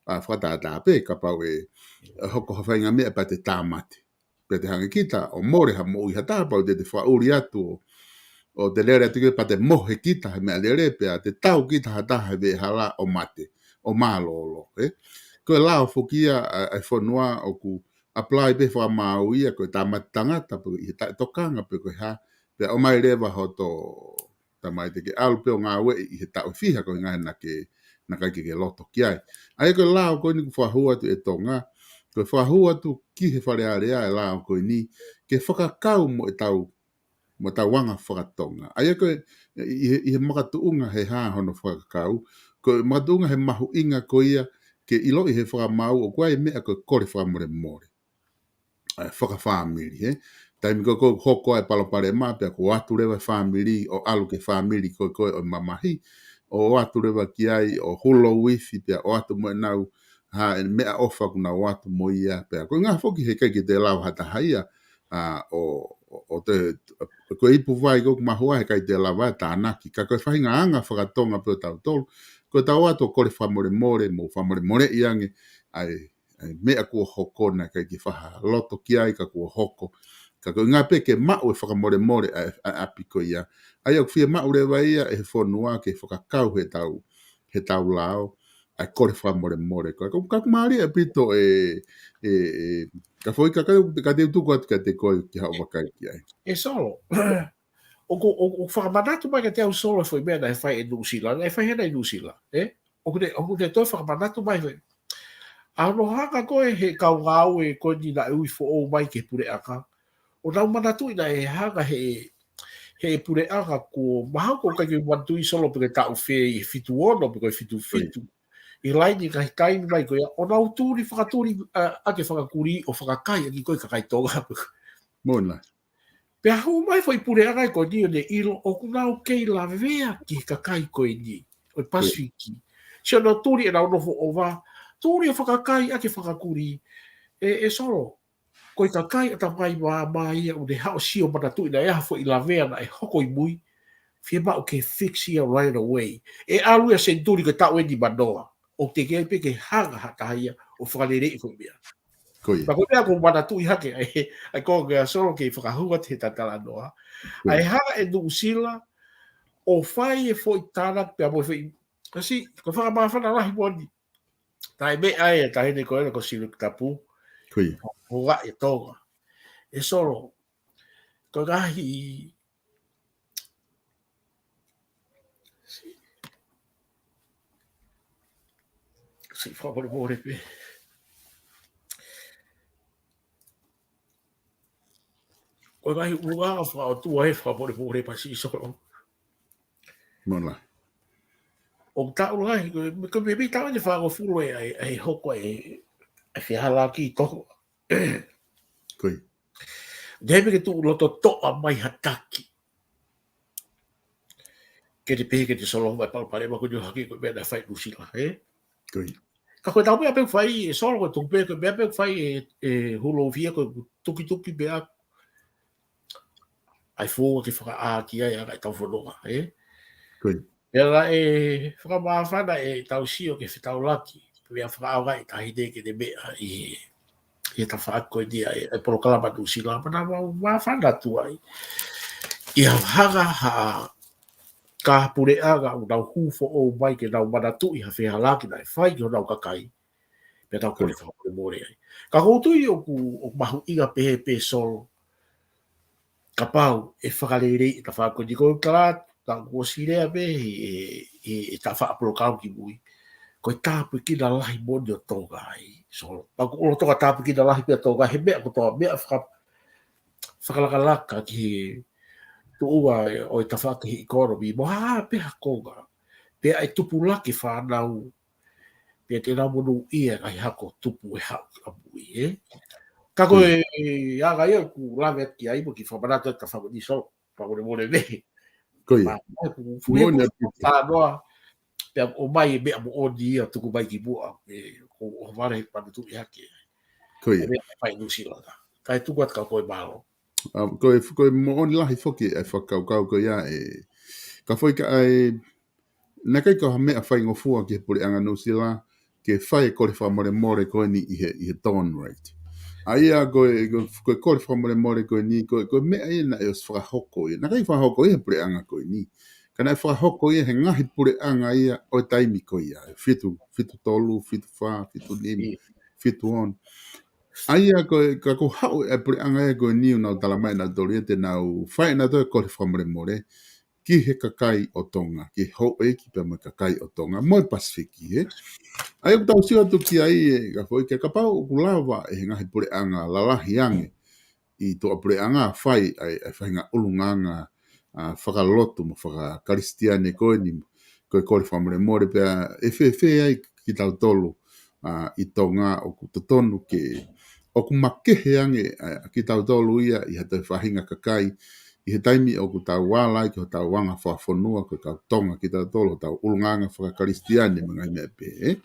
Whata pe ka pau hoko hawhainga mea pa te tāmate. Pe te hangi kita o more ha mo i ha tāpau te whauri atu o te lere atu pa te mohe kita he mea lere pe te tau kita ha taha ve hala o mate, o mālolo. Ko lao fokia ai whanua o ku apply pe wha mau ia ko tāmate tangata pe i ta tokanga pe ko ha pe o mai rewa ho to tamai te ke alu pe o ngā we i he tau whiha ko ngā na kai ke loto ki ai. Ai ko lao ko ni ku whahua tu e tonga, ko whahua tu ki he whare area e lao ko ni ke whakakau mo tau wanga whakatonga. Ai ko i he makatuunga he hā hono whakakau, ko makatuunga he mahu inga ko ia ke ilo i he whakamau o kua e mea ko kore whakamore more. Whakawhamiri, Taimi ko hoko ai palopare mā pia ko atu rewa whamiri o alu ke whamiri ko o mamahi, o atu rewa ki ai o LOUIFI pia o atu mo nau ha mea ofa kuna o atu mo ia pia. Ko ngā whoki he kai ki te lau hata haia o te ko ipu vai ko mahua he kai te lau vai tānaki. Ka koe whahinga anga whakatonga pia tau tolu. Ko tau atu o kore whamore more mo whamore more iange ai mea kua hokona kai ki whaha loto ki ai ka kua hoko. Ka koe ngā peke mau e whakamore more a piko ia. Ai au whia mau rewa ia e he whanua ke whakakau he tau lao ai kore whamore more. Ka kumari e pito ka whoika ka te utuku atu ka te koe ki hao wakai ki ai. E solo. O whakamanatu mai ka te au solo foi mea na e whai e nusila. E whai hena e nusila. O te toi whakamanatu mai foi. Ano hanga koe he kau ngau e koe ni na ui fo o mai ke pure aka. O nau manatu ina e hanga he pure aka ko maha ko kai ke wantu i solo peke tau whe i fitu ono peke fitu. I laini ka kai mai koe o nau tūri whakatūri ake whakakuri o whakakai aki koe kakai tonga. Mona. Pea hau mai foi pure aka ko ni o ne ilo o kunau kei la vea ki kakai koe ni. O paswiki. Si o nau tūri e nau nofo o wā. Tūri o whakakai ake whakakuri. E solo. Koe kakai ata mai mai o ne hao si o manatu ina ea fo i la vea na e hoko i mui. Fia ba o ke fix ia right away. E alu ia senturi ka tau e ni manoa. O te kei pe ke hanga hatahia o whakalere i kumia. Ma koe mea ko manatu i hake. Ai ko ngā solo ke whakahua te tatala noa. Ai hanga e nuu sila o whai e fo i tānak pia mo i whai. Kasi, ko whakamawhana lahi moni. Tai me ai e tahine ko ena ko silu tapu. Kui. Hoa e tonga. E solo. Ko gahi si whakore more pe. Ko gahi ua wha o tua e whakore more pa si solo. Mona. O tau lai, ko me mi tau ni whako furu e hoko e whihala ki toko. Kui. Debe ke tu loto toa mai hataki. Ke te pehe ke te solo mai palpare ma kuni haki ko mea na whai nusila, Kui. Ka koe tau mea pek whai e solo koe tung pehe koe mea pek whai e hulovia koe tuki mea ai fōa ke whaka āki ai a kai tau whanonga, Kui. Ela e whakamawhana e tau sio ke whitau laki. Mea whakaawa e tahine ke te mea i ta whaako e dia e polokalama tu sila. Mana mawhana tu ai. Ia hanga ha ka pure aga o nau hufo o mai ke nau manatu i ha wheha laki na e whai o nau kakai. Pea tau kore whakore more ai. Ka koutui o mahu inga pehe solo. Ka pau e whakarere i ta whaako di koe kalat. Ka kua sirea me e ta wha apolokau ki mui. Koe tāpu ki na lahi moni o tōga ai. So, ako olo toka tāpu ki na lahi pia tōga, he mea ko toa mea whakalakalaka ki tu ua o i ta whaka hi economy. Mo haa pia konga. Pia ai tupu laki whanau. Pia te nā monu ia kai hako tupu e hau ki mui, Ka koe aga ia ku lawe ki ai mo ki whamanata ta whamani so. Whamone mone mehe. Kui. Fuhe tānoa, pia o mai e mea mo o ni ia tuku mai ki mua, o ware panu tu i hake. Kui. E mea pai nusi langa. Kai tuku at ka koe malo. Koe mo oni lahi whoki e whakaukau ko ia ka whoika ai na kai ka mea whai ngofua ke pule anga nusila ke whai kore whamore koe ni i he dawn rate. Aia koe kore whamore koe ni koe mea ina e os whakahoko ia. Na kai whakahoko ia pule anga koe ni. Kana e whakahoko ia he ngahi pule anga ia o taimi koe ia. Fitu tolu, fitu wha, fitu lima, fitu on. Aia koe ka ko hau e pule anga ia koe ni unau talamai na doriente nau whai na toi kore whamore ki he kakai o Tonga, ki ho e ki pe me kakai o Tonga, mo Pasifiki, he. Ai o tau siwa tu ki ai e ka foi ke kapau ku lava e ngahi pule anga lalahi ange i to pule anga fai ai whainga ulunganga whakalotu mo whakaristiane koe ni koe kore whamare more pia e fe ai ki tau tolu i Tonga o ku totonu ke o ku makehe ange ki tau tolu ia i hata whahinga kakai i he taimi o ku tau wālai ki ho tau wanga whawhanua ko tau Tonga ki tau tolo tau ulunganga whakaristiane mga mea pe.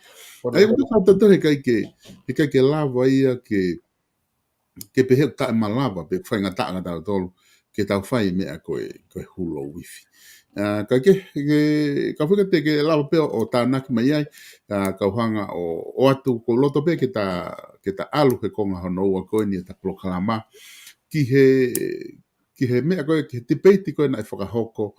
Ai o tau tatore kai ke lava ia ke pehe ta malava pe whainga taanga tau tolo ke tau whai mea koe hulo wifi. Ka whika te ke lava peo o tānaki mai ai ka uhanga o atu ko loto pe ke ta alu he konga honoua koe ni ta POLOKALAMA ki he mea koe, ki he tipeiti koe na e whakahoko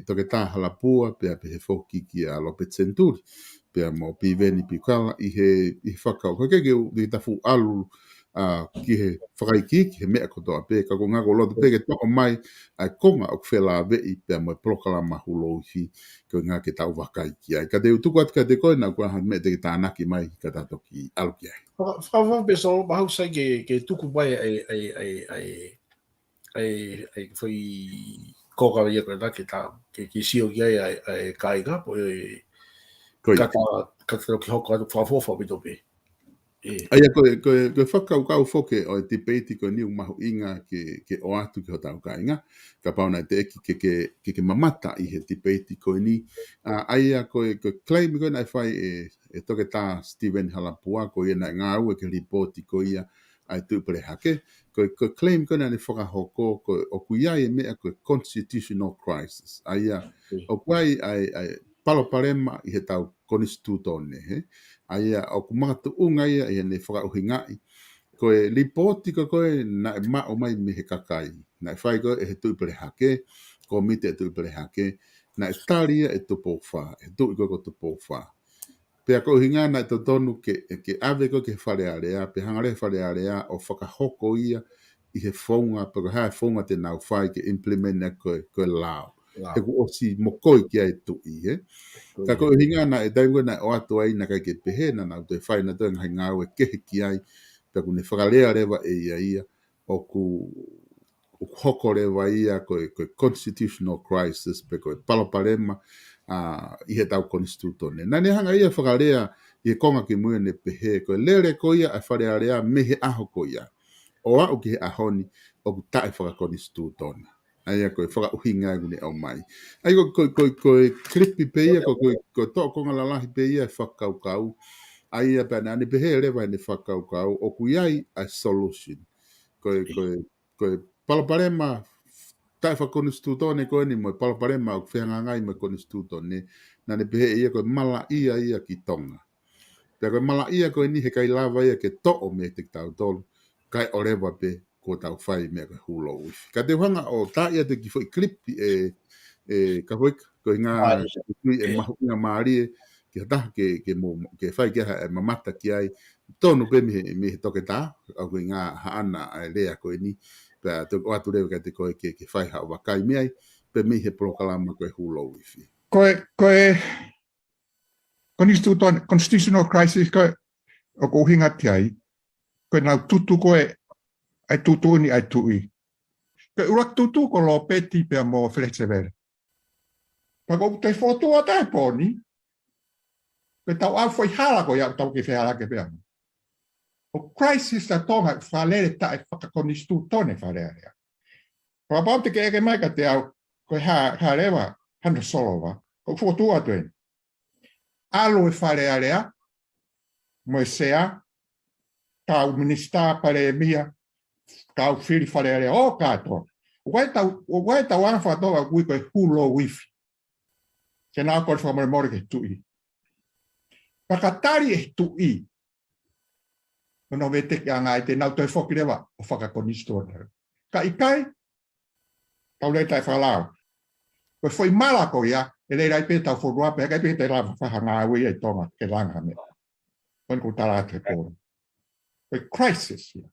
toke tā halapua, pia pe he whoki ki a Lope Centuri, pia mo piveni pikala i he whakao. Koe ke i tafu alu ki he whakaiki, ki he mea kotoa pe, ka ko ngako loto pe ke toko mai ai konga o kwhela vei, pia mo POLOKALAMA LOUIFI, koe ngā ke tau whakaiki ai. Ka te utuku atu ka te koe na kua han mea te ke tānaki mai, ka tātoki alu ki ai. Whawang peso mahusai ke tuku mai ai foi koka ia koe ke tā ke sio ki ai kaiga po kata ki hoko atu whawhofa pito pe. Aia koe whakaukau whoke o te peiti koe niu mahu inga ke o atu ki ho tau kainga. Ka pauna te eki ke mamata i he te peiti koe ni. Aia koe claim koe nai whai e toke tā Stephen Halapua koe ia nai ngā ue ke ripoti koe ia ai tūpere hake. Koe claim koe nai whakahoko koe o kuia e mea koe constitutional crisis. Aia o kuai ai paloparema i he tau konistutone he. Aia o kumatu unga ia i ne whakauhingai. Koe ripoti koe na e mao mai me he kakai. Na e whai koe e he tūpere hake, komite e tūpere hake, na e taria e tupo wha, e tūi koe ko tupo wha. Pea koe hinga na e totonu ke ave koe ke wharearea, pe hangare wharearea o whakahoko ia i he whaunga, pako hae whaunga te nau whai ke implement na koe lao. E ku osi mokoi ki ai tui, he. Ka koe hinga na e taimua na o atu ai na kai ke pehe na nau te whai na toi ngai ngau e kehe ki ai, pe ku ne whakalea rewa e ia o ku hoko rewa ia koe constitutional crisis, pe koe paloparema i he tau konstitutone. Nā ne hanga ia whakalea i he konga ki mui ne pehe, koe lere ko ia e wharearea me he aho ko ia. O au ki he ahoni o ku tae whakakonstitutone. Aia koe whakauhinga ngune au mai. Ai koe kripi pe ia, koe tō konga lalahi pe ia e whakaukau. Aia pēne ane pehe rewa ane whakaukau. O kuiai a solution. Koe palaparema tae whakonistutone koe ni moe palaparema o whiangangai moe konistutone. Nane pehe ia koe mala ia ki Tonga. Pea koe mala ia koe ni he kai lava ia ke to'o me te tau tolu. Kai o rewa pe ko tau whai mea koe hulo wifi. Ka te whanga o tā ia te ki whai klipi KAFOIKA, koe ngā tui e mahu ngā maarie, ki hata ke whai kia e mamata ki ai, tonu pe me he toke tā, au koe ngā haana e rea koe ni, pea o atu rewa ka te koe ke whai hao wakai meai, pe me he POLOKALAMA koe hulo wifi. Koe constitutional crisis koe o ko hinga ti ai, koe nau tutu koe ai tutu ni ai tui. Koe urak tutu ko lo peti pea mo flexevere. Pako te fotua tae poni, koe tau au foi hala ko ia tau ke whehala ke pea. O crisis ta tonga whalere tae whakakonistu tone whalere. Koe apau te ke eke mai ka te au, koe ha rewa, hana solova, ko fotua tuen. Alo e whalere, mo e sea, tau minista pare mia, tau whiri wharearea o kātoa. O wai tau anwha toa kui koe hulo wifi. ke nā koe whakamore ke tui. Pakatari e tui. Ono me te kia ngai te nau toi whoki rewa o whakakonisto. Ka ikai, tau le tai whakalao. Koe whoi mala ko ia, e reira i pe tau whorua pe, kai pe te rā whahanga ui ai tonga ke langa me. Koe ko tara te kōra. Koe crisis ia.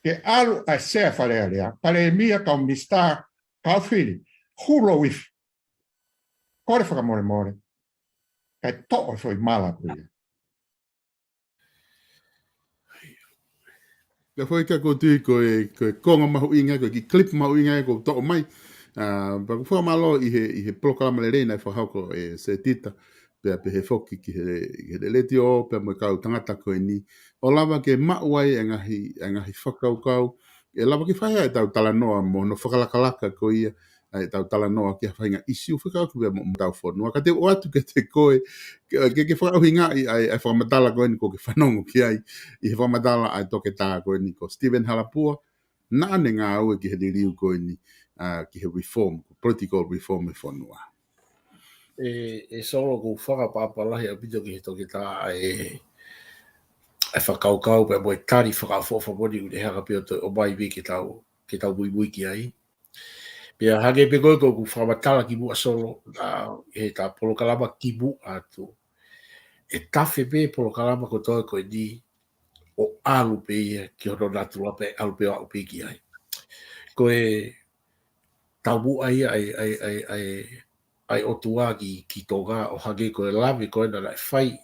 Ke alu a sea wharea rea, pare e mia kau mista kau whiri, huro wifi. Kore whakamore more. Kai to'o whoi mala ko ia. Ka foi ka ko tui ko konga mahu inga ko ki clip mahu inga ko to mai pa ko fa malo I he POLOKALAMA le reina fa hako e se tita pe he foki ki he letio pe mo ka tangata ko ni o lava ke mauai ngahi whakau e lava ki whaia e tau talanoa mo no whakalakalaka ko ia ai tau talanoa ki whainga isi u whakau ki mo tau whonua ka te o atu ke te koe ke whakauhinga ai whakamatala ko ni ko ke whanongo ki ai I he whamatala ai toke tā ko ni ko Stephen Halapua na ane ngā ue ki he diriu ko ni ki he reform, political reform e whanua. E solo ko whakapapalahi a pito ki he toke tā ai whakaukau pe mo e tari whakawhawhawhoni u te haka pio o mai vi ke tau bui ki ai. Pia hage pe koe ko whamatala ki mua solo he tā POLOKALAMA ki mu atu. E tawhi pe POLOKALAMA ko toi koe ni o alu pe ia ki hono natu lape alu pe au pe ki ai. Koe tau mu ai ai o tua ki toga o hage koe lawe koe na lai whai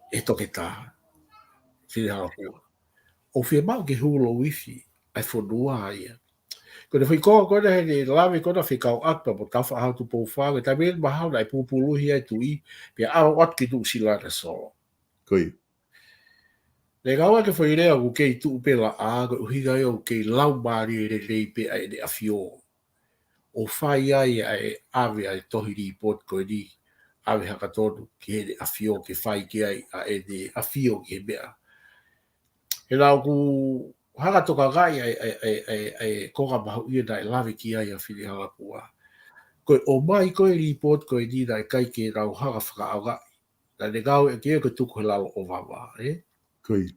e toke tā. Whiri Halapua. O whia mau ke hu LOUIFI ai whanua ia. Ko whi koa kona he lawe kona whi kau akpa mo tau whahau tu pou whawe. Tai mea mahau nai pupuluhi ai tu I. Pia awa wat ki tu sila na solo. Koi. Le gawa ke whi rea ku kei tu upe la a. Ko uhiga o kei lau maari re rei pe ai ne awhio. O whai ai ave ai tohiri pot koe ni. Ave haka tonu ki he ne awhio ke whai ki ai a e ne awhio ki he mea. He nao ku hanga toka gai ai konga mahu ia nai lawe ki ai a Whiri Halapua. Koe o mai koe report koe ni nai kai ke rau hanga whakaaga. Na ne gau e kia koe tuku he lalo o wawa. Koi.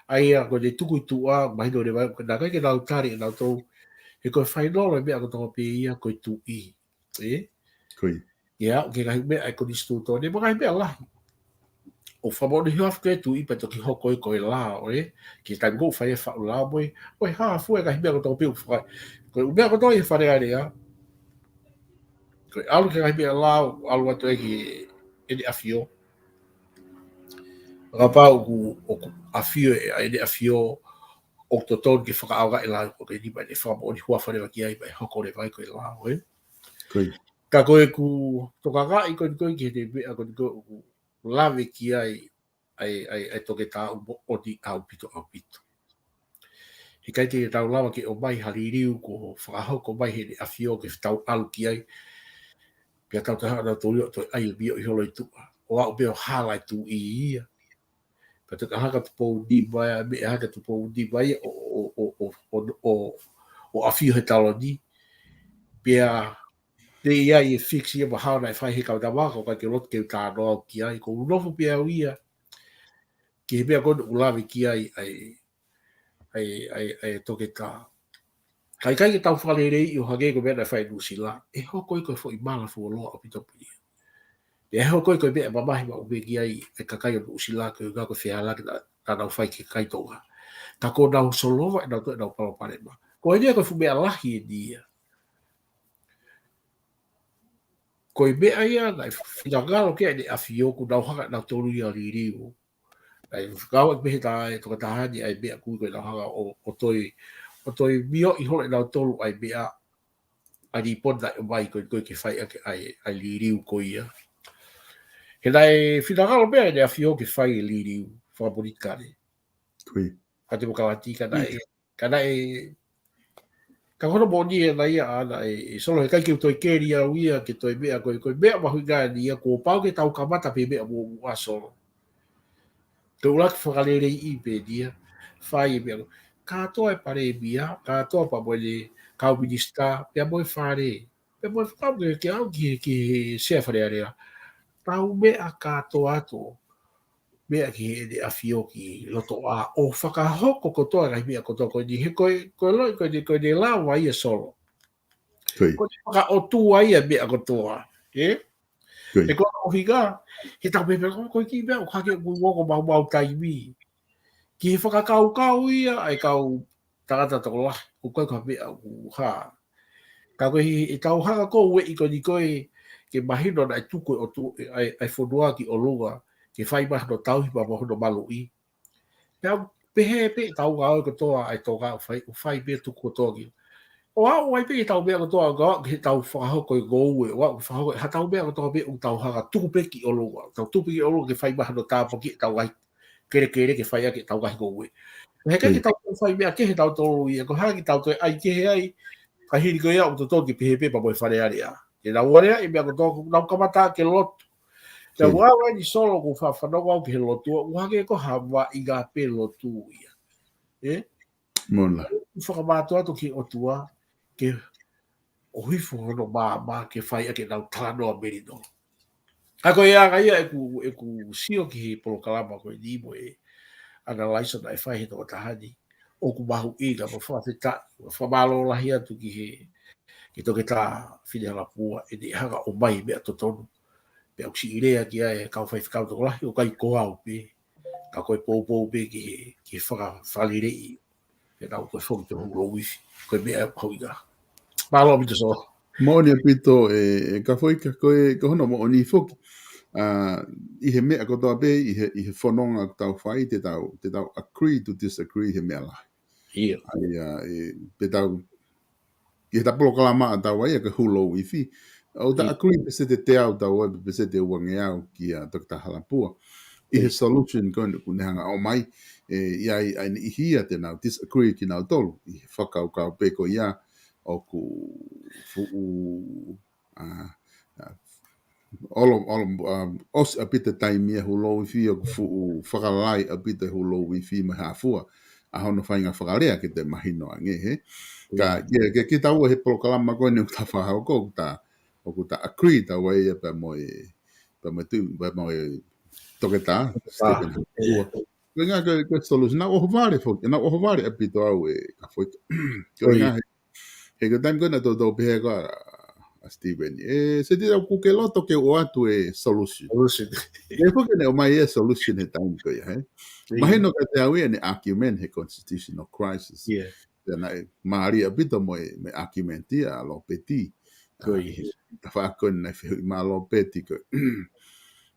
Ai a koe ne tuku I tua mahino ne mai. Na kai ke rau tari e nau tau. He koe whainolo e mea ko tonga pe ia koe tu I. Koi. Ia, ke kahi mea e koni stuto. Ne mga mea lahi. O whamoni hiaf ke tu I pa toki hoko I koe lao, Ki tai ngō whai e whau lao moi. Oi, haa, fua kahi mea ko tō piu whai. Koe mea ko tō I whare area. Koe alu ke kahi mea lao, alu atu e ki ene awhio. Rapau ku awhio e ene awhio o to tōn ke whakaaga e lao ko ke nima ne whamoni hua whare ki ai mai hoko re vai koe lao, Koi. Ka koe ku toka ngai koe ki he mea koe ku lawe ki ai toke tā o di au pito. He kai te tau lawa ke o mai haririu ko whakahoko mai he ne awhio ke tau alu ki ai. Pia tau te hana tō rio toi ai bio I holo I tua. O au beo halai tu I ia. Pia te haka tu pou di mai, me haka tu pou di mai o awhio he talo ni. Pia te ia I fix ia mahau nai whai he kau tamako kai ke lot ke tā noa ki ai. Ko unofu pia uia. Ki he mea kona ulawe ki ai toke tā. Kai ke tau whale rei I o hage ko mea nai whai nusi la. E hoko I koe fo I mala fo loa o pito pia. E hoko I koe mea mamahi ma ume ki ai e kakai o nusi la koe ngā koe whiala ki tā nau whai ke kai tonga. Ka ko nau solova e nau toi nau palopare ma. Ko e nia koe fu mea lahi e nia. Ko e mea ia nai whingangalo ke ai ne awhio ku nau hanga nau tolu I a ririu. Ai gawa me ta e to ta ni ai be ku ko la ha o toi mio I hole na tolu ai be a di pon da vai ko ke fai ai liriu ko ia. He dai finagalo be ne afio ke fai liriu fa bonicare. Koi. Ate mo kawati kana ka hono boni e na ia ana e solo he kai ke toi keria uia ke toi be ko be ma huiga ni ko pau ke tau kamata pe be mo aso. Te ulaki whakalere I pe dia, whai e mea, katoa e pare e bia, katoa pa moe le kau minista, pia moe whare, pe mo fa ke au ki se fa rea tau me a katoa ato mea ki de afio ki loto a o whakahoko kotoa rai mea kotoa ko ni he koe loi ko de la wa ia solo ko te whaka o tu ai a mea kotoa e ko o higa he tau me ko ki mea o kake woko mau taimi ki he whakakau ia ai kau tagata toko la ko koe ka mea ha ka koe i tau haka ko ue i ko ni koe ke mahino na tuko o tu ai fonua ki o lunga ke fai mah no tau hipa mo no malu i pe pe tau ga ko toa ai to ga fai be tu ko togi o au ai pe tau be ko toa ga ke tau fa ho ko go we wa fa ho ha tau be ko toa be u tau ha tu pe ki o lunga tau tu pe ki o lunga ke fai mah no ta po ki tau ai kere ke fai ke tau ga go we he ke tau fai be ke tau to i ko ha ki tau to ai ke ai ka hiri ko ia o to ki pe pa mo fare area ke la ora e be ko to na kamata ke lot te wawa ni solo ko fa no wa ke lotu wa ke ko hava i ga pe lotu ia Mona fa ba to ki o tua ke o hifo no ba ke fai ke na tano a merino a ko ia ga ia e ku sio ki polokalama ko ni mo analyze na fai to tahani o ku bahu i ga fa fa ba lo la hia tu ki to ke ta fide la pua e di haga o mai be to tonu pe au si irea ki ai kau fai whakau toko lahi o kai ko au pe ka koe pou pe ki whakawhalire i pe tau koe whongi te hulu LOUIFI koe mea hau i ga malo mi te so Mo'oni pito ka foika koe ko hono mo'oni foki i he mea ko toa pe i he whanonga tau whai te tau agree to disagree he mea la ia pe tau i he polokalama a tau ai ka hulu LOUIFI o ta agree pe se te au tau ai pe se te uange au ki a Dr. Halapua i he solution kone kunehanga o mai i ai i hia te nau disagree ki nau tolu i he whakau kau pe ko ia o ku fu'u os a pita taimia hu LOUIFI o ku fu'u whakalai a pita hu LOUIFI ma hafua a hono whainga whakalea ki te mahino ange he ka ki tau he polokalama koe ni ta whahau ko o ku ta agree ta wai e pa moe toketa Stephen Hua nga ke solution na o vale fo na o vale a pito au ka foi nga he que time gonna do be go a Stephen se tira ku ke loto ke o atu solution e fo que ne o mai solution he time ko ya imagino que te awi ne argument he constitutional crisis na maria pito me argumentia lo peti ta fa con na ma lo peti ko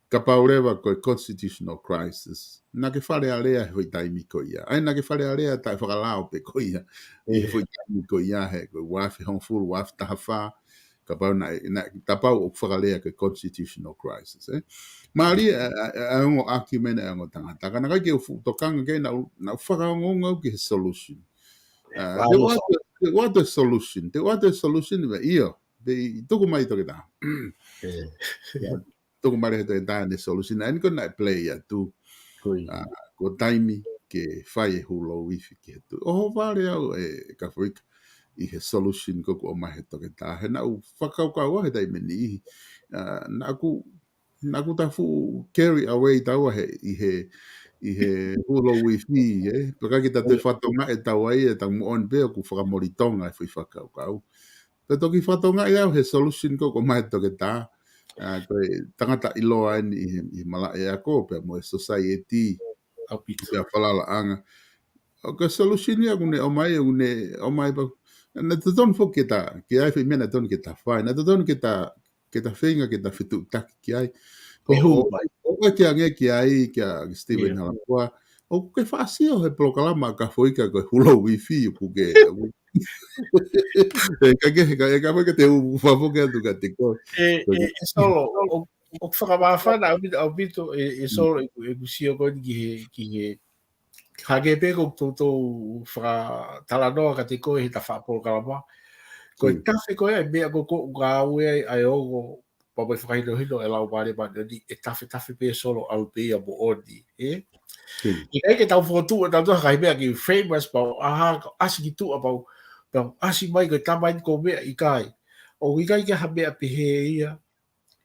ka paureva ko constitutional crisis na ke fale alea foi taimi ko ia ai na ke fale alea ta whakalao pe ko ia i foi taimi ko ia he ko wafi hon full waf ta fa ka pau na ta pau o whakalea ko constitutional crisis mari a un argument a ngota ta kana ka ke to kanga ke na whakangonga ki solution what the solution ve ia be tuku mai to kita toko mare te tane solution and ko na play ya tu ko taimi ke fai hu LOUIFI ke tu o vale au ka foi i he solution ko mai to ke ta he na u whakau ka wa he dai meni na ku ta fu carry away ta wa he i he hu LOUIFI paka kita te fatonga e ta wai e ta mo on be ku whakamoritonga e foi whakau ka au te toki fatonga i au he solution ko mai to ke ta koe tangata iloa i mala e ako pe mo society pe falala anga o ka solution ia kune o mai pa na te don fo ke ai fe mena don ke ta fai na te don ke ta feinga ke ta fitu tak ki ai o ke ange ki ai ke Stephen Halapua o ke fasio he polokalama KAFOIKA ko hu LOUIFI ku ke ka foi que te favor que tu te ko solo o whakamawhana au bito solo e kusio ko ki hage pe ko to talanoa ka te koe he ta polokalama ko tafe ko e mea ko ga ue ai ogo pa mai whakaino hino e lau mare mana ni e tafe pe solo au pe a mo oni i kai ke tau fotu e tau toha kai mea ki famous pa asi ki tu a pau asi mai ko tamai ko mea i kai o ikai ke ha mea pehe ia,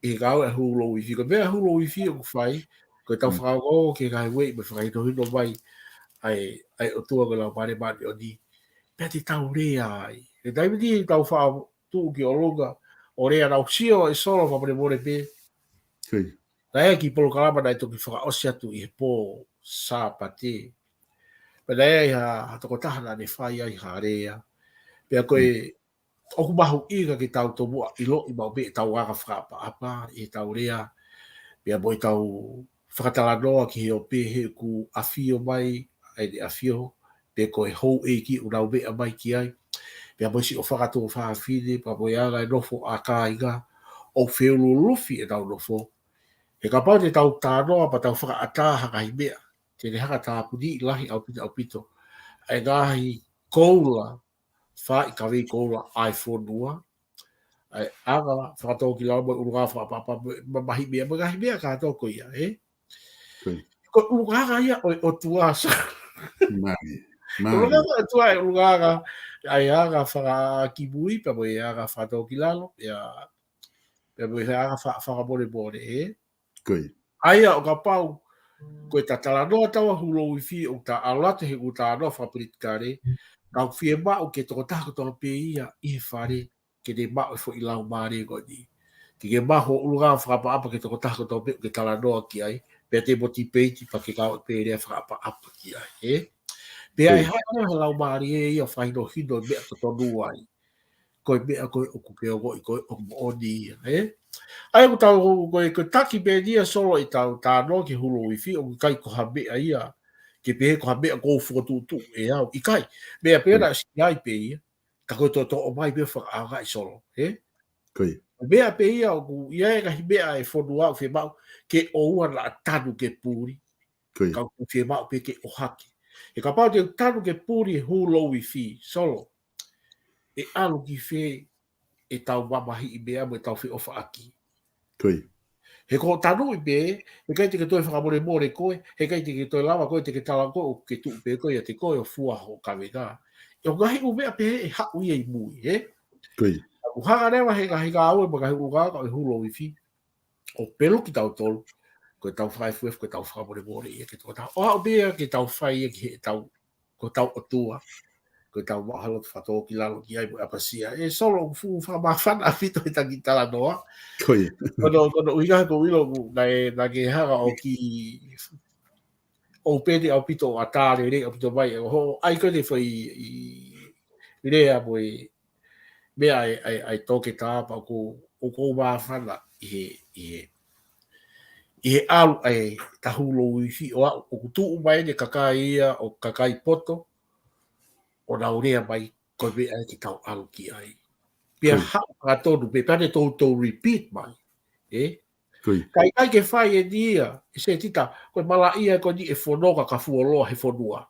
e kau e hu LOUIFI, ko mea hu LOUIFI o whai, ko tau whakao ke kai wei, me whakai to hino mai, ai o tua ko lau mare mare o ni, pea te tau rea ai, e taimiti tau wha tu ki o longa, o rea nau sio e solo whapare more pe, Naya ki Polokalama nai toki whakaosi atu i he pō sā pate. Pe naya i ha toko tahana ne whai ai harea. Pea koe oku mahu ika ki tau tō mua i lo i mau me tau anga whakapa apa i tau rea. Pea moi tau whakatala noa ki he o pe he ku awhio mai ai ne awhio. Pea koe hou e ki unau mea mai ki ai. Pea moi si o whakato whakawhine pa moi anga e nofo a kā inga o whiulu lufi e tau nofo. E ka pau te tau tānoa pa tau whakaata haka hi mea. Te ne haka tā puni i lahi au pito. E ngahi koula, wha i ka wei koula iPhone nua. E anga whakatau ki lau mai urunga whakapapa mahi mea. Mga hi mea kātou ko ia, e? Ko urunga ia o tuasa. Urunga o tua e urunga ai anga whakakibui pa mo e anga whakatau ki lalo. Pea mo e anga whakamore bore, e? Aia o ka pau, koe ta tala noa tawa hu LOUIFI o ta alate he uta noa whapolitikare, kau whie mao ke toko taha kotoa pe ia i he whare, ke te mao e fo i lau maare goni. Ke maho urunga whakapa apa ke toko taha kotoa pe ke tala noa ki ai, pea te moti peiti pa ke kau pe rea whakapa apa ki ai, e? Pea e hana he lau maare e ia whaino hino mea totonu ai, koe mea koe oku peo goi koe oku mooni ia, e? Ai ko tau ko taki be dia solo i tau tāno ki hu LOUIFI o kai ko habe ia ke pe ko habe ko fotu tu e au i kai me a pena si ai pe ia ka ko to o mai be fa aga i solo me a pe ia o ia ga hibe ai fotu au fe mau ke o ua la tanu ke puri ka ku fe mau pe ke o haki e ka pa te tanu ke puri hu LOUIFI solo e alu ki fe e tau mamahi i mea mo e tau fe ofa aki. He ko tanu i be, he kai te ke toi whakamore more koe, he kai te ke toi lawa koe, te ke tala koe, o ke tuu pe koe, te koe o fua ho kaweka. E o ngahi umea pe e hau ia i mui, he? O hanga rewa he ngahi ka aue, ma ngahi ungaka o hu LOUIFI. O pelo ki tau tolu, koe tau whaifuef, koe tau whakamore more ia, ke tau tau. O hau bea ke tau whai ia ki he tau, ko tau otua. Ko tau mahalo te whatō ki lalo ki ai mo apasia. E solo fu whamawhana a whito e tangi tala noa. Kono uiga ko wilo na ke hanga o ki o pene au pito a tāre re au pito mai. Ho ai koe te whai i rea mo e mea ai toke tāpa o kou mawhana i he alu ai tahu LOUIFI o kutu mai ne kakai ia o kakai poto. O na urea mai koe mea ki tau alu ki ai. Pia hau ka tonu, pe pane tau repeat mai. Kai ke whai e nia, e se tita, koe mala ia koe ni e whonoka ka fuoloa he whonua.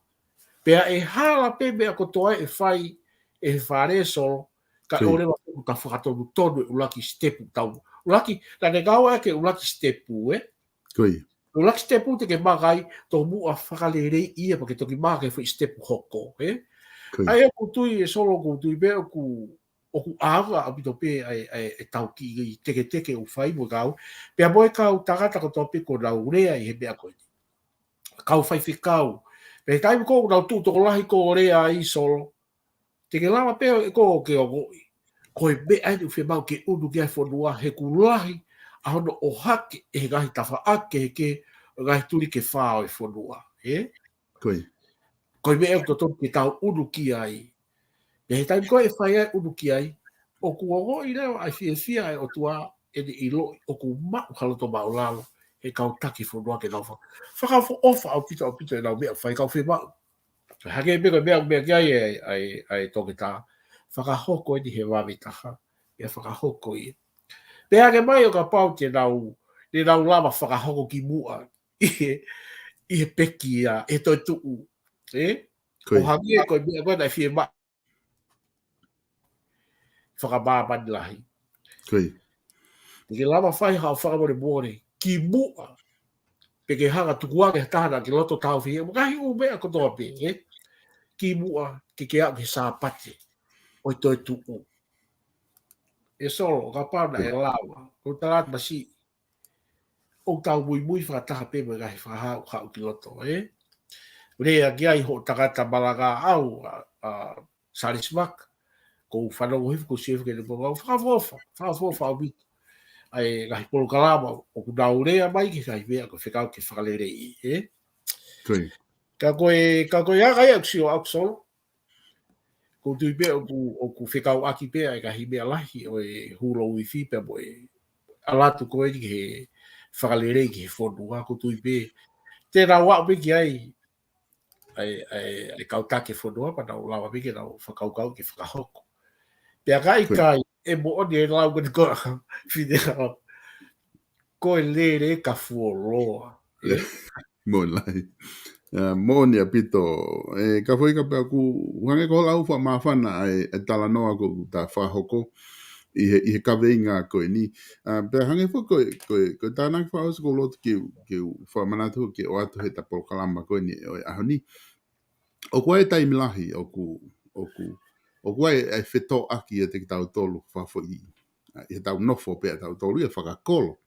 Pia e hala pe mea ko toa e whai e whare solo, ka orewa ka whakatonu tonu e ulaki stepu tau. Ulaki, na ne gaua ke ulaki stepu, ulaki stepu te ke magai, tō mua whakalere ia, pa ke toki magai whi stepu hoko, Ai aku tui e solo ku tui be oku aga apito pe ai tau ki teke o fai mo gau pe boy kau tagata ko topi ko na urea i he be ko kau fai fikau pe tai ko na tu to lahi ko urea i solo te ke lama pe ko ke ko be ai u fe mau ke unu ke fo noa he ku lahi a hono o hake e gahi tafa ake ke gahi tuli ke fao e fo noa Koe me e to ki tau unu ki ai. E he taim koe e whai ai unu ki ai. O ku ongo i reo ai fia ai o tua e ni ilo o ku mau haloto mau lalo. E kau taki whanua ke nau wha. Whakawho ofa au pito e nau mea whai kau whi mau. Hake me koe mea ki ai toke tā. Whakahoko e ni he wami taha. E whakahoko i. Pea ke mai o ka pau te nau lama whakahoko ki mua. I he peki ia. E toi tuu. O hangi e koe mea koe nai whie ma. Whakamāmani lahi. Ke lama whai hao whakamore mōre. Ki mua. Pe ke hanga tukuake tāna ki loto tau whie. Ngahi u mea kotoa pe. Ki mua ke au ke sāpate. O i toi tuu. e solo ka pana e lawa ko talat masi o tau mui whakataha pe me gahi whahau hau ki loto, Rea gia i ho takata malaga au sarismak, ko whanau hifu ko sifu ke te ponga, whakafofa au bit. Ai gahi polokalama o ku nau rea mai ki gahi mea ko whekau ke whakalere i, Ka koe aga ia kusio au solo. Ko tui pe o ku whekau aki pe ai gahi mea lahi o e hula LOUIFI pe mo e alatu koe ni ke whakalere ki he whonua ko tui pe. Tēnā wau pe ki ai kautake whonua pa nau lawa pe ki nau whakaukau ki whakahoko. Pea kai e mo oni e lau gani koe whine koe lere ka fuoloa. Mo lai. Mo ni apito ka foi ka ku hange ko lau fa mafana ai tala noa ko ta fa hoko i he ka veinga ko ni pe hange fo ko ta na fa os ko lot ke fa manatu ke o atu he ta polokalama ko ni a honi o ko e tai milahi o ko e feto aki e te tau tolu fa fo i tau nofo pe tau tolu e fa kolo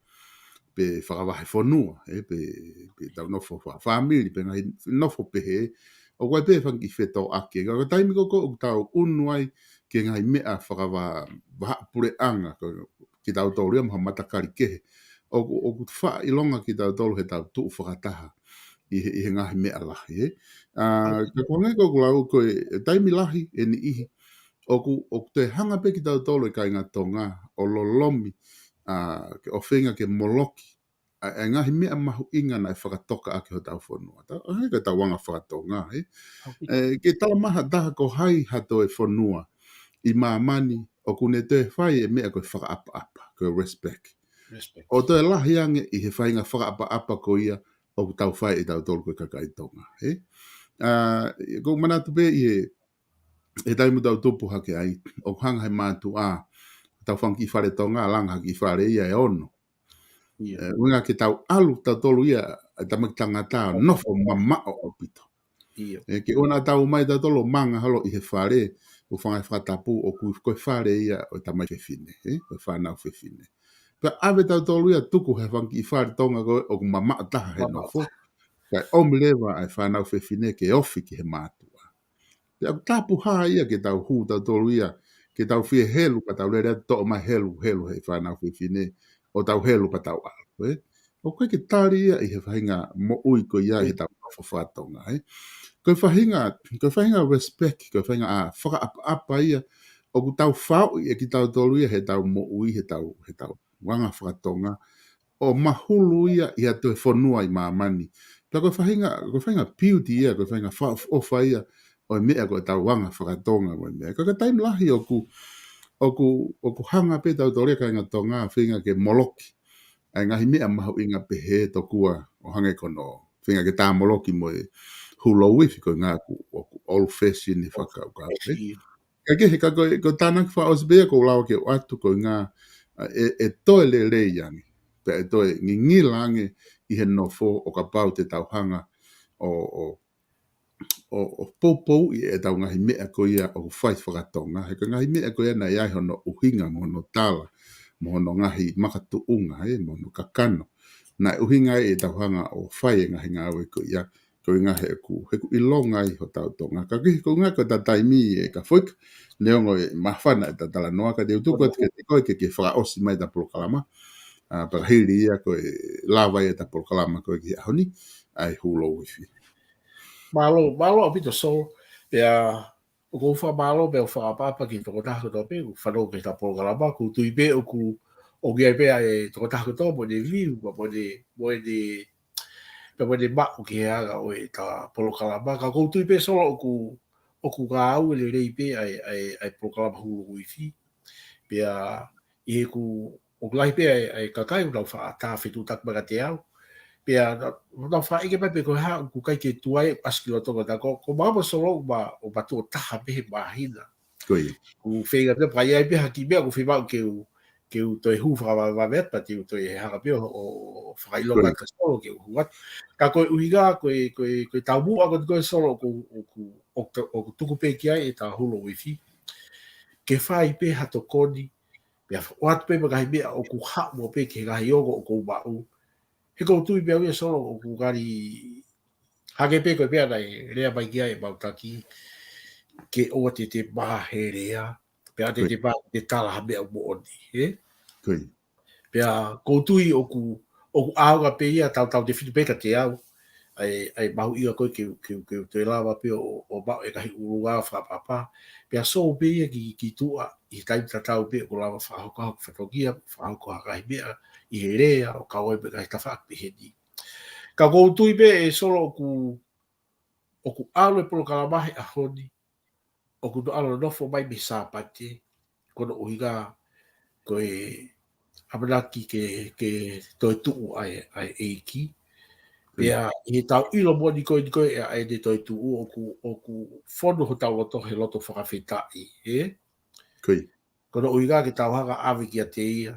pe whakawahe whanua, pe tau nofo whamiri, pe ngai nofo pehe, o koe pe whangi whetau ake, ka taimi koko o tau unuai ke ngai mea whakawa pure anga, ki tau tōria maha matakari kehe, o ku wha ilonga ki tau tōru he tau tuu whakataha, i he ngahi mea lahi, ka kongai koko lau koe taimi lahi e ni ihi, o te hanga pe ki tau tōru e kai ngā tonga, o lolomi, ke ofenga ke moloki e ngahi mea mahu inga na e whakatoka ake ho tau whanua. Hei ka tau wanga whakatonga, ke tala maha taha ko hai hato e whanua i maamani o kune te whai e mea koe whakaapa-apa, koe respect. O te lahi ange i he whainga whakaapa-apa ko ia o tau whai e tau tolu koe kakaitonga. Ko manatu pe i he taimu tau tupu hake ai, o hanga he mātu tau whangi whare tonga, langa haki whare ia e ono. Winga ke tau alu tau tolu ia, tamak tangata, nofo mamao o pito. Ke ona tau mai tau tolu manga halo i he whare, o whangai whatapu o koe whare ia o tamai whewhine, o whanau whewhine. Pea ave tau tolu ia tuku he whangi whare tonga koe o mamao taha he nofo. Kai omlewa ai whanau whewhine ke ofi ki he mātua. Pea tapu haa ia ke tau hu tau tolu ia, ke tau fie helu pa tau lere to mai helu he whanau whiwhine o tau helu pa tau alu. O koe ke tari ia i he whahinga mo ui ko ia i tau whawhatonga. Koe whahinga respect, koe whahinga whakaapa ia o ku tau whau i e ki tau tolu ia he tau mo ui he tau wanga whakatonga o mahulu ia i atu e whanua i maamani. Pea koe whahinga beauty ia, koe whahinga whaofa ia o mea koe tau wanga whakatonga mo mea. Koe taim lahi o ku hanga pe tau tore ka inga tonga whinga ke moloki. Ai ngahi mea mahu inga pehe to kua o hange kono. Whinga ke tā moloki mo e hula LOUIFI koe ngā ku old fashion i whakau ka. Ka koe tānak wha osbea ko lau ke o atu koe ngā e toe le yangi. Pe e toe ngingila ange i he nofo o ka pau te tau hanga o poupou i e tau ngahi mea ko ia o whai whakatonga. He ka ngahi mea ko ia na iai hono uhinga mo no tala, mo hono ngahi makatuunga, mo no kakano. Na uhinga e tau hanga o whai e ngahi ngāwe ko ia, ko i ngahi e ku ilonga i ho tau tonga. Ka kihi ko ngā ko ta taimi e KAFOIKA, neongo e mawhana e ta tala noa, ka te utuko te koe ke whakaosi mai ta polokalama, parahiri ia ko e lawai e ta polokalama ko e ki ahoni, ai hula LOUIFI. Malo a pito so, pea o kou wha malo pe o whakapapa ki toko tahako tō pe, whanau ke ta polokalama, ku tui pe o ku o kia pe e toko tahako tō, mo ne viu, mo ne mako ki heaga o e ta polokalama, ka kou tui pe solo o ku ka au le rei pe ai polokalama hulu LOUIFI, pea i he ku o lai pe ai kakai unau wha tā whetu takmaka te au, pea no fa ike pe ko ha ku kai ke tuai aski lo to ko mama solo o ba to taha pe mahina ku feiga pe pa ia pe ha ki be ku feiba ke u to hu fa va vet pa ti to e ha pe o fa ilo ka solo ke u ka ko uiga ko ta bu ko solo o tu ku pe ki ai ta hulu LOUIFI ke fa pe ha to koni Pea wat pe ga be o ku ha mo pe ke ga yogo o ku ba u. He ko tu be o solo o ku gari hage pe ko pe dai rea ba gia e ba taki ke o te ba he rea. Pea te ba te tala ha be o mo odi, he? Koi. Pea ko tu o ku auga pe ia tau te fitu pe ka te au. Ai mau ia koe ke te lawa pe o ba e kahi urua whapapa. Pea so pe ia ki tua i kai tatau pe ko lawa whahoka whatokia, whahoka hakahi mea i he rea o kaoi pe kahi tawhak pe he ni. Ka koutui pe e solo o ku alo e Polokalama a honi, o ku no alo nofo mai me sāpate, kono uhiga koe amanaki ke toi tuu ai eiki. Pea i tau ilo mo ni koe e ai de toi tuu o ku fono ho tau loto he loto whakawhitai, e? Koi. Kono uiga ke tau hanga awi ki a te ia,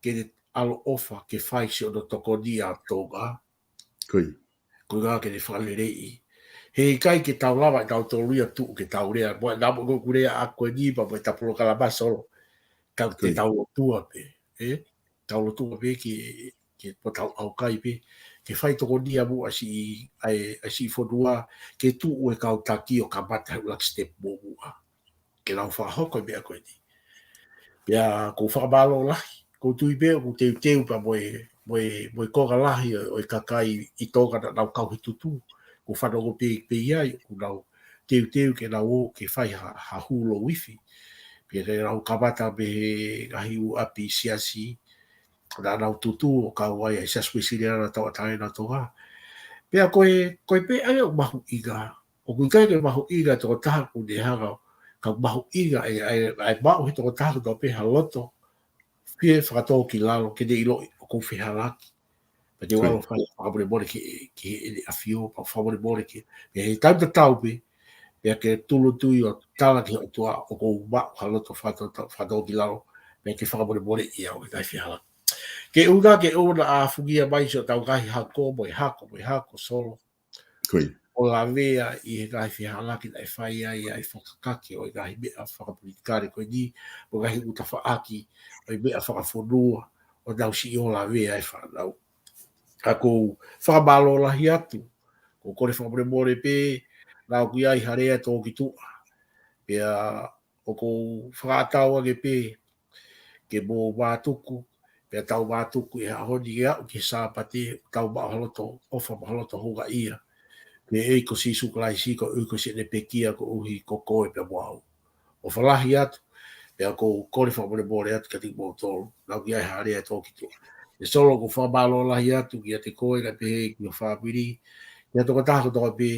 ke te alo ofa ke whai si o no toko ni a tonga, Koi. kuinga ke te whalerei. He kai ke tau lawa i tau tō ria tuu ke tau rea, mo e namo ko kurea a koe ni pa mo e ta Polokalama solo, ka te tau lotua pe, e? Tau lotua pe ke po tau au kai pe, ke whai toko ni a mua si whanua, ke tu ue kau taki o ka mata ulak step mo mua. Ke lau whahoko i mea koe ni. Pea ko whakamalo lahi, ko tui pe o teu pa moe koga lahi o i kakai i toga na nau kau hitutu, ko whanongo pe iai, ko nau teu ke nau o ke whai ha hulo wifi. Pea ke nau ka mata me ngahi u api siasi, na nau tutu o ka wai ai saswesiri ana tau atai na toga. Pea koe pe ai o mahu iga. O kui kai ke mahu iga toko taha ku ne hanga ka mahu iga ai mahu he toko taha ku pe haloto. Pia whakatō ki lalo ke ne ilo o kou whihalaki. Pa te walo whakamore more ke ele awhio, pa whamore more ke. Pea he taimta tau pe, pea ke tulu tui o tala ki o tua o kou mahu haloto whakatō ki lalo. Pea ke whakamore more i au e kai whihalaki. Ke una a fugia mai so tau kahi hako, moi hako solo. Koi. O la vea i he kai whihalaki na e whai ai whakakake o i kahi mea whakapulikare koe ni, o kahi uta whaaki o i mea whakawhonua o nau si o la vea e whanau. Ka kou whakamalo lahi atu, ko kore whakamore more pe, nau kui ai harea tō ki tua. Pea o kou whakatau age pe, ke mō mātuku, pea tau mātuku e hahoni e au ki sāpate, tau mahaloto, ofa mahaloto honga ia. Me e ko si sukalai si ko uko si ne pekia ko uhi ko koe pe wau. O whalahi atu, pea ko kore whamore more atu ka ti mō tōru, nau ki ai harea tōki tua. E solo ko whamalo lahi atu ki a te koe na pehe ki o whamiri, ki a toko tāko tō pe,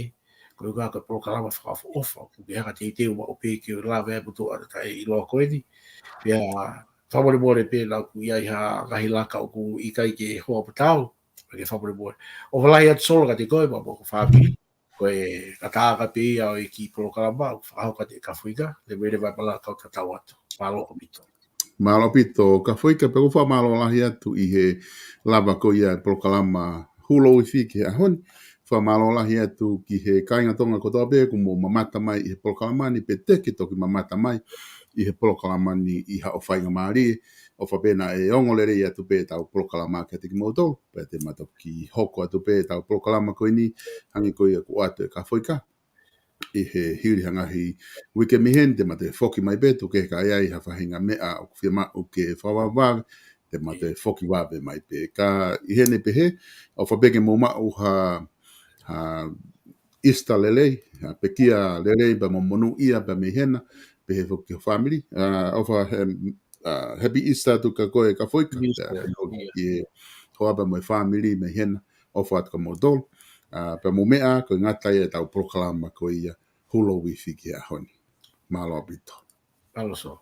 ko uka ka Polokalama whakawha ofa, ku ki haka te teo ma o pe ki o la vea puto ata tai i loa koe ni, pea whamore more pe nau ku iai ha ngahi laka o ku ikai ke hoa patau, ke whamore more. O whalahi atu solo ka te koe ma mo ko whamiri, koe kataaka pe ia o i ki Polokalama, whahoka te KAFOIKA, le mere vai pala kau tatau atu, malo o mito. Malo pito, KAFOIKA pe ufa malo lahi atu i he lava ko ia Polokalama hulo i whiki a honi. Wha malo lahi atu ki he kainga tonga ko toa pe, kumo mamata mai i he Polokalama ni pe teke toki mamata mai i he Polokalama ni i ha o whainga maari. O whapena e ongolere i atu pe tau Polokalama kia tiki mautou, pe te mato ki hoko atu pe tau Polokalama koe ni, hangi koe ku atu e KAFOIKA. I he hiri hangahi wike mihen, te mate foki mai betu, ke ka ai ha whahinga mea o whiama o ke whawawawe, te mate foki wawe mai pe. Ka i hene pehe, o whabeke mō mau ha ista lelei, pe kia lelei ba monu ia ba mihena, pehe foki o family, o wha happy Easter tu ka koe KAFOIKA, i hoa ba mo family mihena, o wha atka mo dolu. Pa mo mea ko ngatai e tau Polokalama ko ia hulo wifi ki a honi. Malo abito. Malo so.